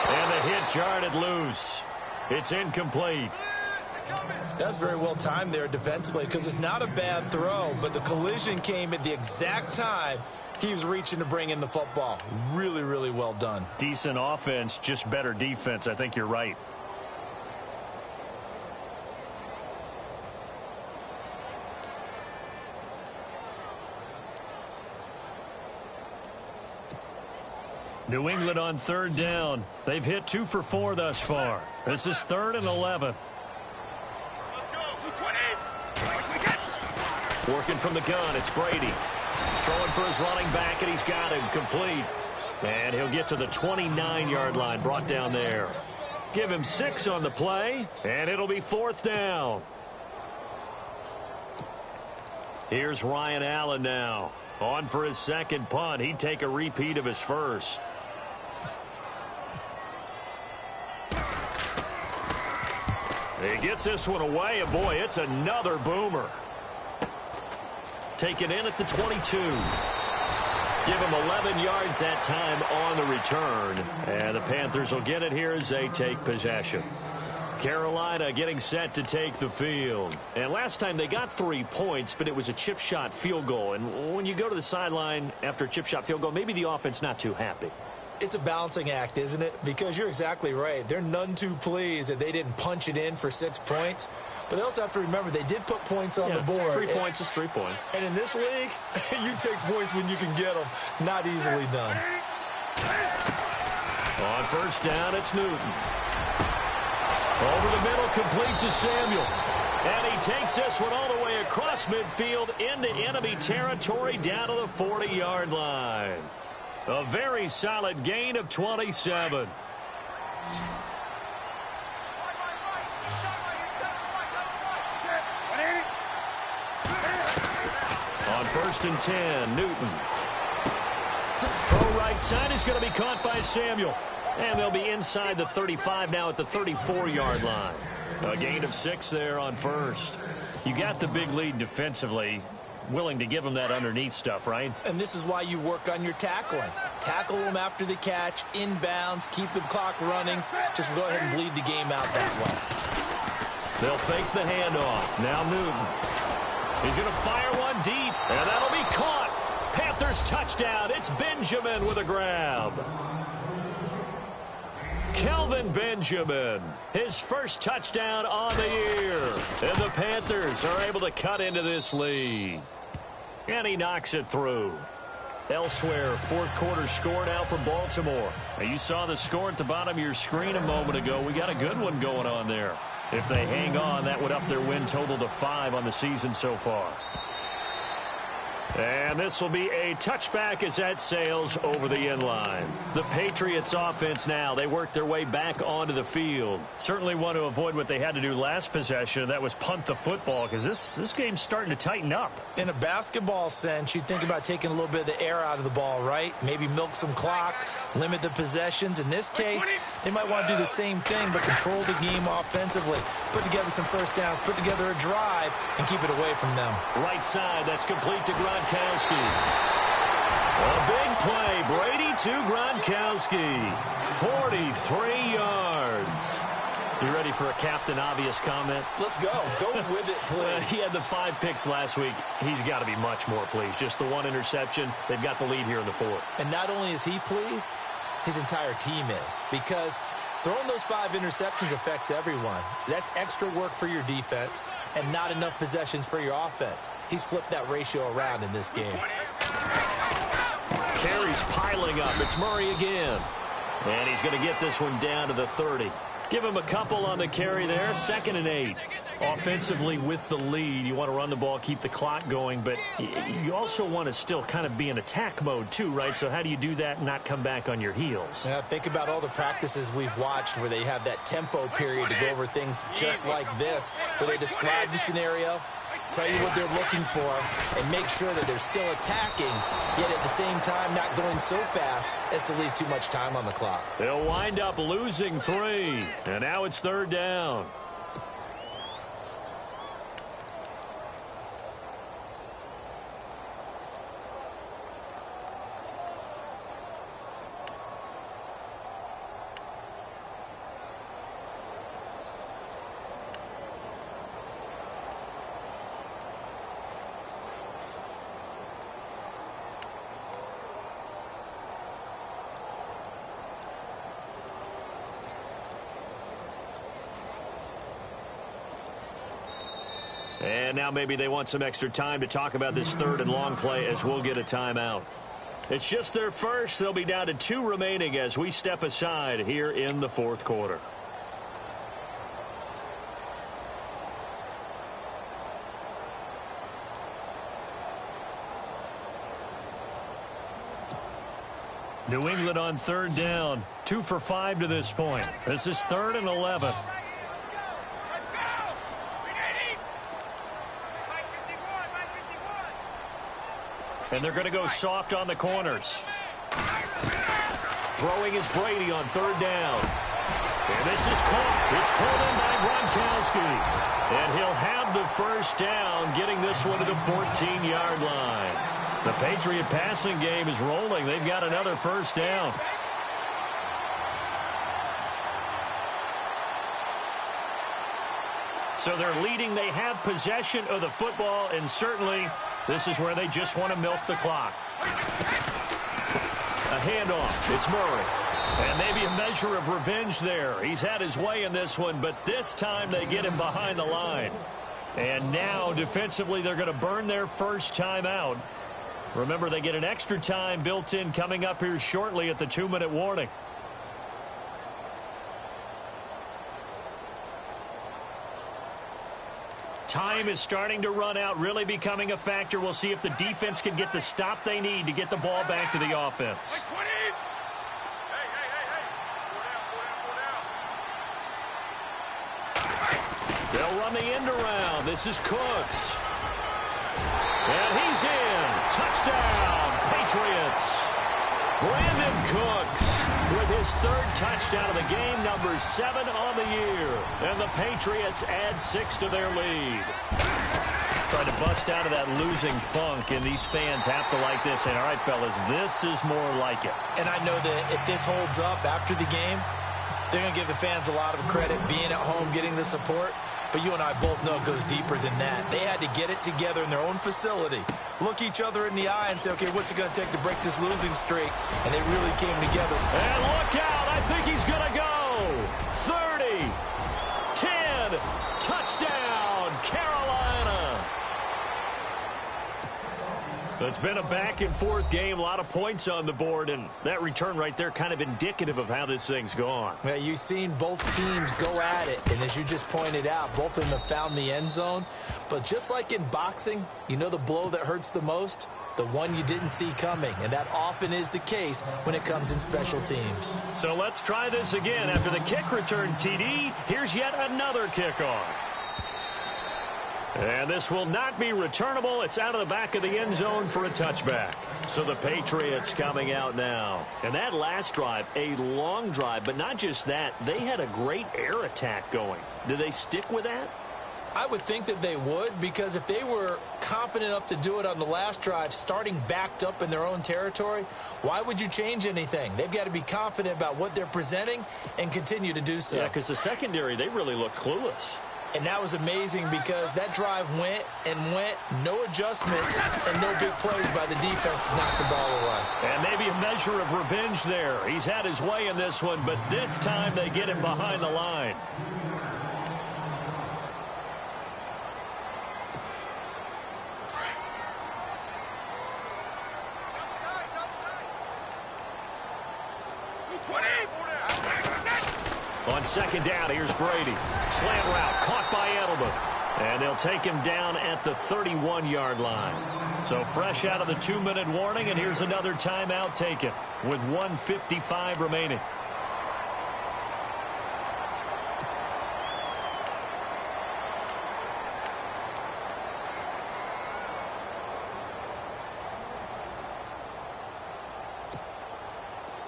S2: And the hit jarred it loose. It's incomplete.
S3: That's very well timed there defensively because it's not a bad throw, but the collision came at the exact time he was reaching to bring in the football. Really, really well done.
S2: Decent offense, just better defense. I think you're right. New England on third down. They've hit 2 for 4 thus far. This is 3rd and 11.
S5: Let's go.
S2: Working from the gun, it's Brady. Throwing for his running back, and he's got him complete. And he'll get to the 29-yard line, brought down there. Give him 6 on the play, and it'll be 4th down. Here's Ryan Allen now. On for his second punt. He'd take a repeat of his first. He gets this one away, and boy, it's another boomer. Taken in at the 22. Give him 11 yards that time on the return. And the Panthers will get it here as they take possession. Carolina getting set to take the field. And last time they got 3 points, but it was a chip shot field goal. And when you go to the sideline after a chip shot field goal, maybe the offense not too happy.
S3: It's a balancing act, isn't it? Because you're exactly right. They're none too pleased that they didn't punch it in for 6 points. But they also have to remember they did put points on the board.
S2: 3 points is 3 points.
S3: And in this league, you take points when you can get them. Not easily done.
S2: On first down, it's Newton. Over the middle, complete to Samuel. And he takes this one all the way across midfield into enemy territory down to the 40-yard line. A very solid gain of 27. On first and 10, Newton. Throw right side is going to be caught by Samuel. And they'll be inside the 35 now at the 34-yard line. A gain of 6 there on first. You got the big lead defensively. Willing to give them that underneath stuff, right?
S3: And this is why you work on your tackling. Tackle them after the catch, inbounds, keep the clock running. Just go ahead and bleed the game out that way.
S2: They'll fake the handoff. Now Newton. He's going to fire one deep, and that'll be caught. Panthers touchdown. It's Benjamin with a grab. Kelvin Benjamin, his first touchdown on the year. And the Panthers are able to cut into this lead. And he knocks it through. Elsewhere, fourth quarter score now for Baltimore. Now you saw the score at the bottom of your screen a moment ago. We got a good one going on there. If they hang on, that would up their win total to 5 on the season so far. And this will be a touchback as that sails over the end line. The Patriots offense now, they work their way back onto the field. Certainly want to avoid what they had to do last possession. That was punt the football because this game's starting to tighten up.
S3: In a basketball sense, you think about taking a little bit of the air out of the ball, right? Maybe milk some clock, limit the possessions. In this case, they might want to do the same thing but control the game offensively. Put together some first downs, put together a drive, and keep it away from them.
S2: Right side, that's complete to Gronkowski. A big play, Brady to Gronkowski. 43 yards. You ready for a Captain Obvious comment?
S3: Let's go. Go with it, please.
S2: He had the 5 picks last week. He's got to be much more pleased. Just the 1 interception. They've got the lead here in the 4th.
S3: And not only is he pleased, his entire team is. Because throwing those 5 interceptions affects everyone. That's extra work for your defense and not enough possessions for your offense. He's flipped that ratio around in this game.
S2: Carries piling up. It's Murray again. And he's going to get this one down to the 30. Give him a couple on the carry there. 2nd and 8. Offensively with the lead, you want to run the ball, keep the clock going, but you also want to still kind of be in attack mode too, right? So how do you do that and not come back on your heels?
S3: Yeah, think about all the practices we've watched where they have that tempo period to go over things just like this, where they describe the scenario, tell you what they're looking for, and make sure that they're still attacking, yet at the same time not going so fast as to leave too much time on the clock.
S2: They'll wind up losing 3, and now it's 3rd down. And now maybe they want some extra time to talk about this 3rd and long play as we'll get a timeout. It's just their first. They'll be down to 2 remaining as we step aside here in the 4th quarter. New England on 3rd down. 2 for 5 to this point. This is 3rd and 11. And they're going to go soft on the corners. Throwing is Brady on 3rd down. And this is caught. It's pulled in by Gronkowski. And he'll have the first down, getting this one to the 14-yard line. The Patriot passing game is rolling. They've got another first down. So they're leading. They have possession of the football, and certainly this is where they just want to milk the clock. A handoff. It's Murray. And maybe a measure of revenge there. He's had his way in this one, but this time they get him behind the line. And now defensively they're going to burn their first time out. Remember, they get an extra time built in coming up here shortly at the 2-minute warning. Time is starting to run out, really becoming a factor. We'll see if the defense can get the stop they need to get the ball back to the offense. They'll run the end around. This is Cooks. And he's in. Touchdown, Patriots. Brandon Cooks with his 3rd touchdown of the game, number 7 on the year. And the Patriots add 6 to their lead. Trying to bust out of that losing funk, and these fans have to like this. And all right, fellas, this is more like it.
S3: And I know that if this holds up after the game, they're going to give the fans a lot of credit being at home, getting the support. But you and I both know it goes deeper than that. They had to get it together in their own facility, look each other in the eye and say, okay, what's it going to take to break this losing streak? And they really came together.
S2: And look out. I think he's going to go. 30, 10, touchdown, Carolina. It's been a back-and-forth game, a lot of points on the board, and that return right there kind of indicative of how this thing's gone.
S3: Yeah, you've seen both teams go at it, and as you just pointed out, both of them have found the end zone. But just like in boxing, you know the blow that hurts the most? The one you didn't see coming, and that often is the case when it comes in special teams.
S2: So let's try this again. After the kick return, TD, here's yet another kickoff. And this will not be returnable. It's out of the back of the end zone for a touchback. So the Patriots coming out now. And that last drive, a long drive, but not just that. They had a great air attack going. Do they stick with that?
S3: I would think that they would, because if they were confident enough to do it on the last drive, starting backed up in their own territory, why would you change anything? They've got to be confident about what they're presenting and continue to do so.
S2: Yeah, because the secondary, they really look clueless.
S3: And that was amazing because that drive went and went, no adjustments, and no big plays by the defense to knock the ball away.
S2: And maybe a measure of revenge there. He's had his way in this one, but this time they get him behind the line. On second down, here's Brady. Slam route, caught by Edelman. They'll take him down at the 31-yard line. So fresh out of the 2-minute warning, and here's another timeout taken with 1:55 remaining.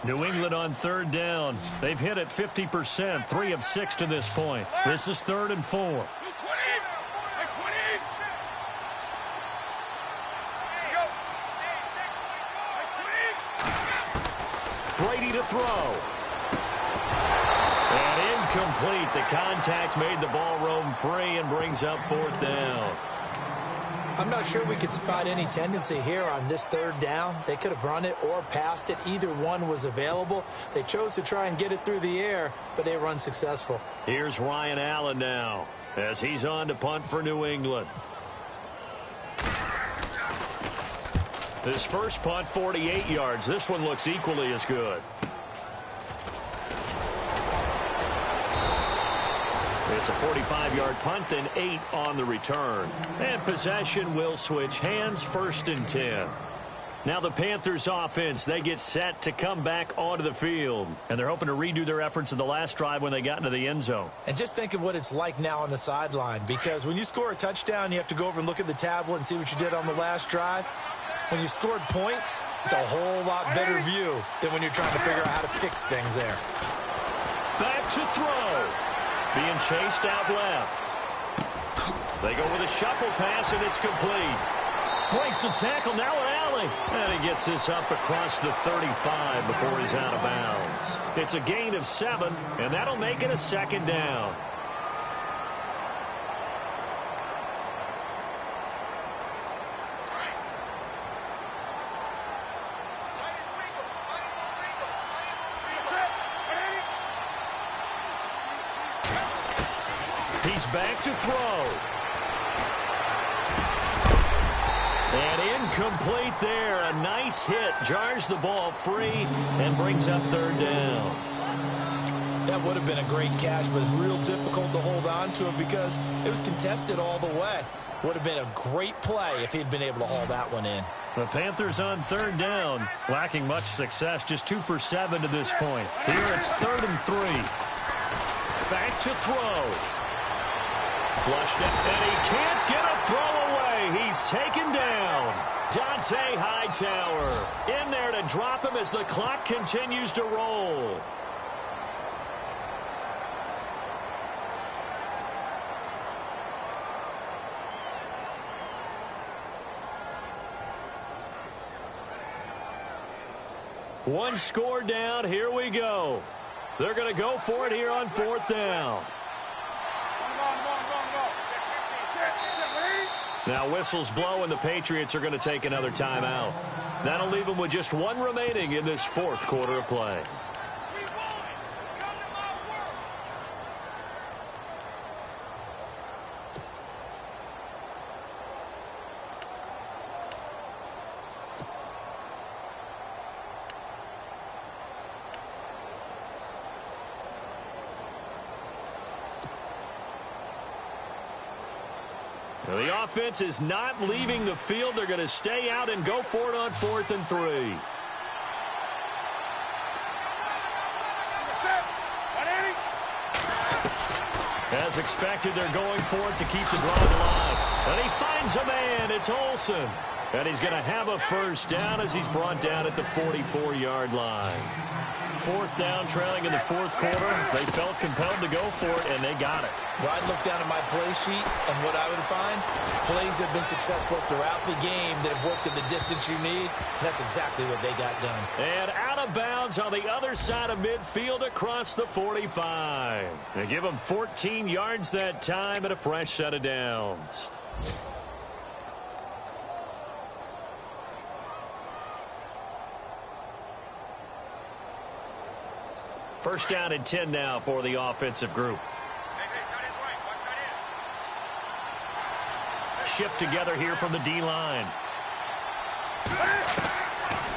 S2: New England on third down. They've hit it 50%, 3 of 6 to this point. This is 3rd and 4. Brady to throw. And incomplete. The contact made the ball roam free and brings up 4th down.
S3: I'm not sure we could spot any tendency here on this 3rd down. They could have run it or passed it. Either one was available. They chose to try and get it through the air, but they were unsuccessful.
S2: Here's Ryan Allen now as he's on to punt for New England. His first punt, 48 yards. This one looks equally as good. It's a 45-yard punt, then 8 on the return. And possession will switch hands, 1st and 10. Now the Panthers offense, they get set to come back onto the field. And they're hoping to redo their efforts in the last drive when they got into the end zone.
S3: And just think of what it's like now on the sideline. Because when you score a touchdown, you have to go over and look at the tablet and see what you did on the last drive. When you scored points, it's a whole lot better view than when you're trying to figure out how to fix things there.
S2: Back to throw. Being chased out left. They go with a shuffle pass, and it's complete. Breaks the tackle now with Alley. And he gets this up across the 35 before he's out of bounds. It's a gain of 7, and that'll make it a 2nd down. He's back to throw. And incomplete there. A nice hit. Jars the ball free and brings up 3rd down.
S3: That would have been a great catch, but it's real difficult to hold on to it because it was contested all the way. Would have been a great play if he'd been able to haul that one in.
S2: The Panthers on 3rd down. Lacking much success. Just 2 for 7 to this point. Here it's 3rd and 3. Back to throw. Flushed it, and he can't get a throw away. He's taken down. Dante Hightower in there to drop him as the clock continues to roll. One score down. Here we go. They're going to go for it here on 4th down. Now whistles blow, and the Patriots are going to take another timeout. That'll leave them with just 1 remaining in this 4th quarter of play. The offense is not leaving the field. They're going to stay out and go for it on 4th and 3. As expected, they're going for it to keep the drive alive. And he finds a man. It's Olsen. And he's going to have a 1st down as he's brought down at the 44-yard line. 4th down, trailing in the 4th quarter. They felt compelled to go for it, and they got it.
S3: Well, I'd look down at my play sheet, and what I would find, plays have been successful throughout the game that have worked at the distance you need, and that's exactly what they got done.
S2: And out of bounds on the other side of midfield across the 45. They give them 14 yards that time and a fresh set of downs. First down and 10 now for the offensive group. Shift together here from the D-line.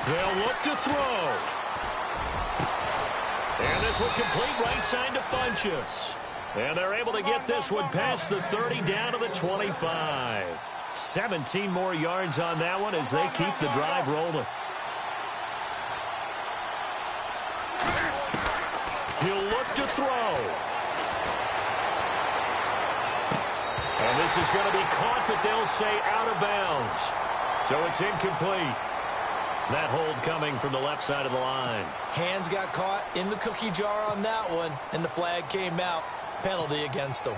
S2: They'll look to throw. And this will complete right side to Funchess. And they're able to get this one past the 30 down to the 25. 17 more yards on that one as they keep the drive rolling. He'll look to throw. And this is going to be caught, but they'll say out of bounds. So it's incomplete. That hold coming from the left side of the line.
S3: Hands got caught in the cookie jar on that one, and the flag came out. Penalty against them.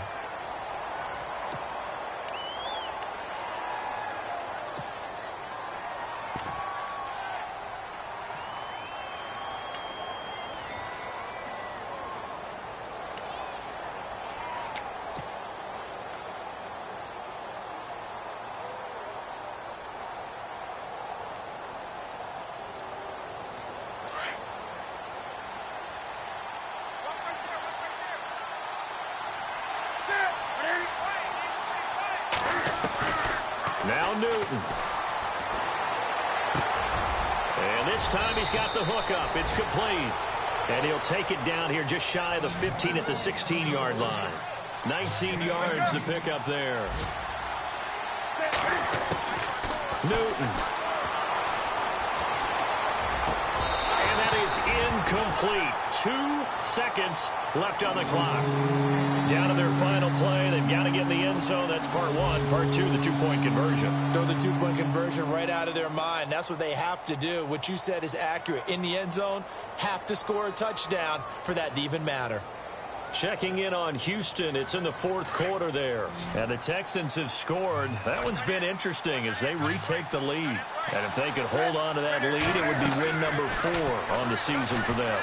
S2: Now Newton. And this time he's got the hook up. It's complete. And he'll take it down here just shy of the 15 at the 16-yard line. 19 yards to pick up there. Newton. And that is incomplete. 2 seconds left on the clock. Down to their final play. They've got to get in the end zone. That's part one. Part two, the two-point conversion.
S3: Throw the two-point conversion right out of their mind. That's what they have to do. What you said is accurate. In the end zone, have to score a touchdown for that to even matter.
S2: Checking in on Houston. It's in the fourth quarter there. And the Texans have scored. That one's been interesting as they retake the lead. And if they could hold on to that lead, it would be win number 4 on the season for them.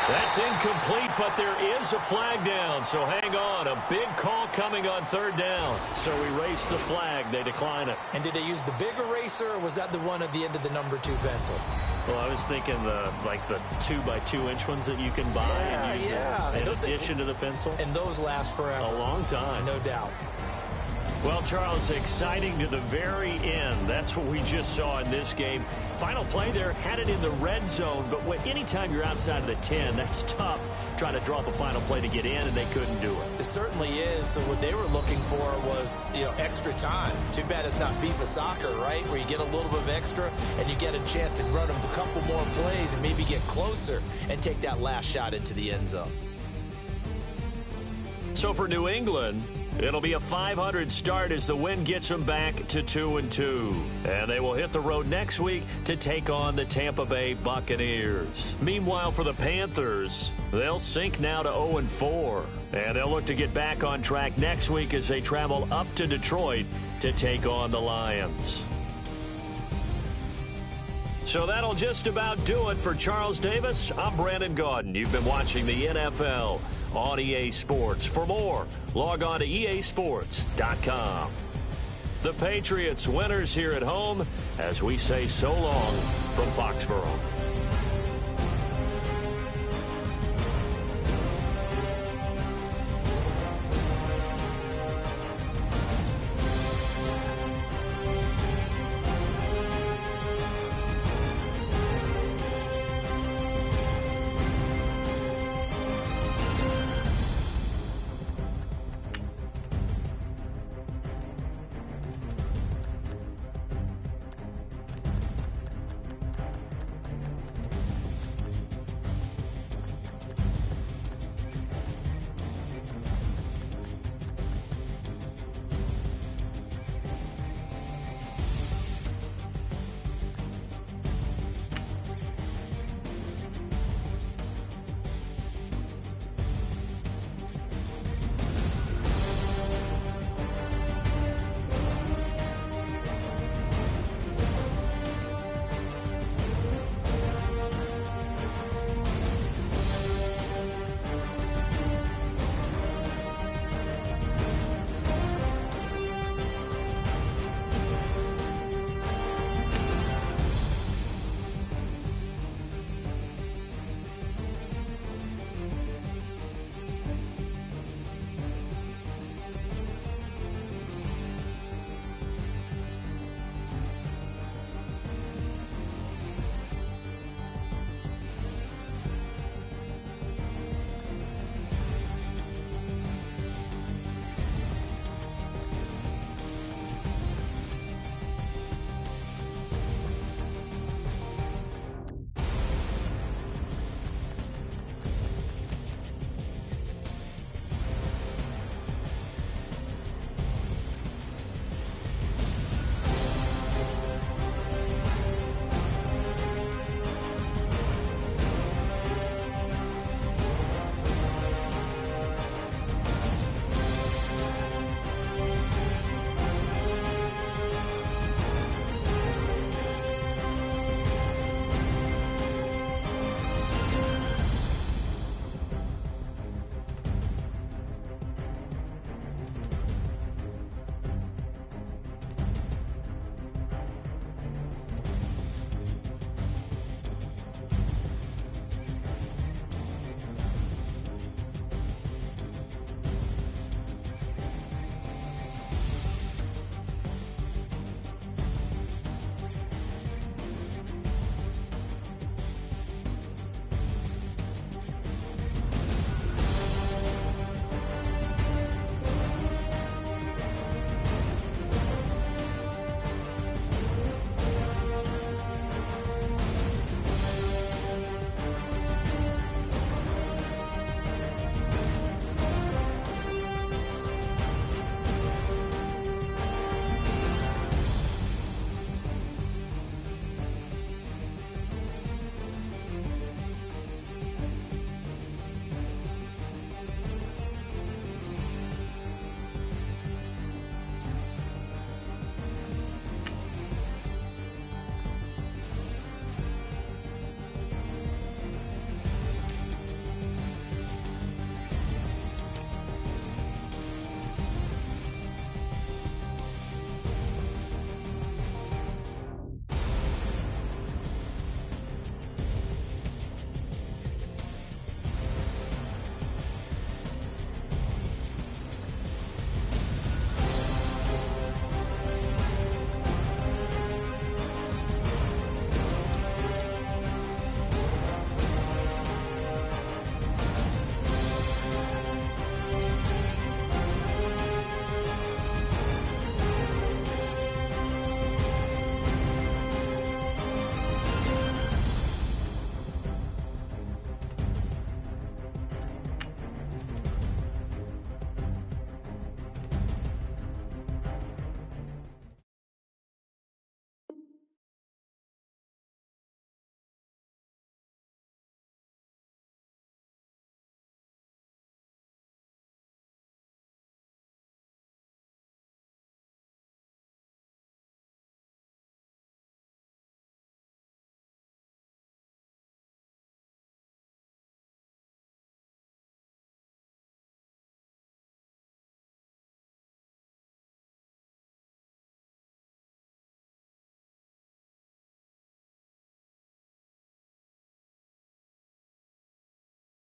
S2: That's incomplete, but there is a flag down, so hang on. A big call coming on third down. So erase the flag. They decline it.
S3: And did they use the big eraser, or was that the one at the end of the number 2 pencil?
S2: Well, I was thinking the 2x2-inch ones that you can buy and use in addition to the pencil.
S3: And those last forever.
S2: A long time.
S3: No doubt.
S2: Well, Charles, exciting to the very end. That's what we just saw in this game. Final play there, had it in the red zone, but anytime you're outside of the 10, that's tough trying to draw up a final play to get in, and they couldn't do it.
S3: It certainly is. So what they were looking for was, extra time. Too bad it's not FIFA soccer, right, where you get a little bit of extra and you get a chance to run a couple more plays and maybe get closer and take that last shot into the end zone.
S2: So for New England, it'll be a 500 start as the win gets them back to 2-2. And they will hit the road next week to take on the Tampa Bay Buccaneers. Meanwhile, for the Panthers, they'll sink now to 0-4. And they'll look to get back on track next week as they travel up to Detroit to take on the Lions. So that'll just about do it for Charles Davis. I'm Brandon Gaudin. You've been watching the NFL on EA Sports. For more, log on to easports.com. The Patriots winners here at home as we say so long from Foxborough.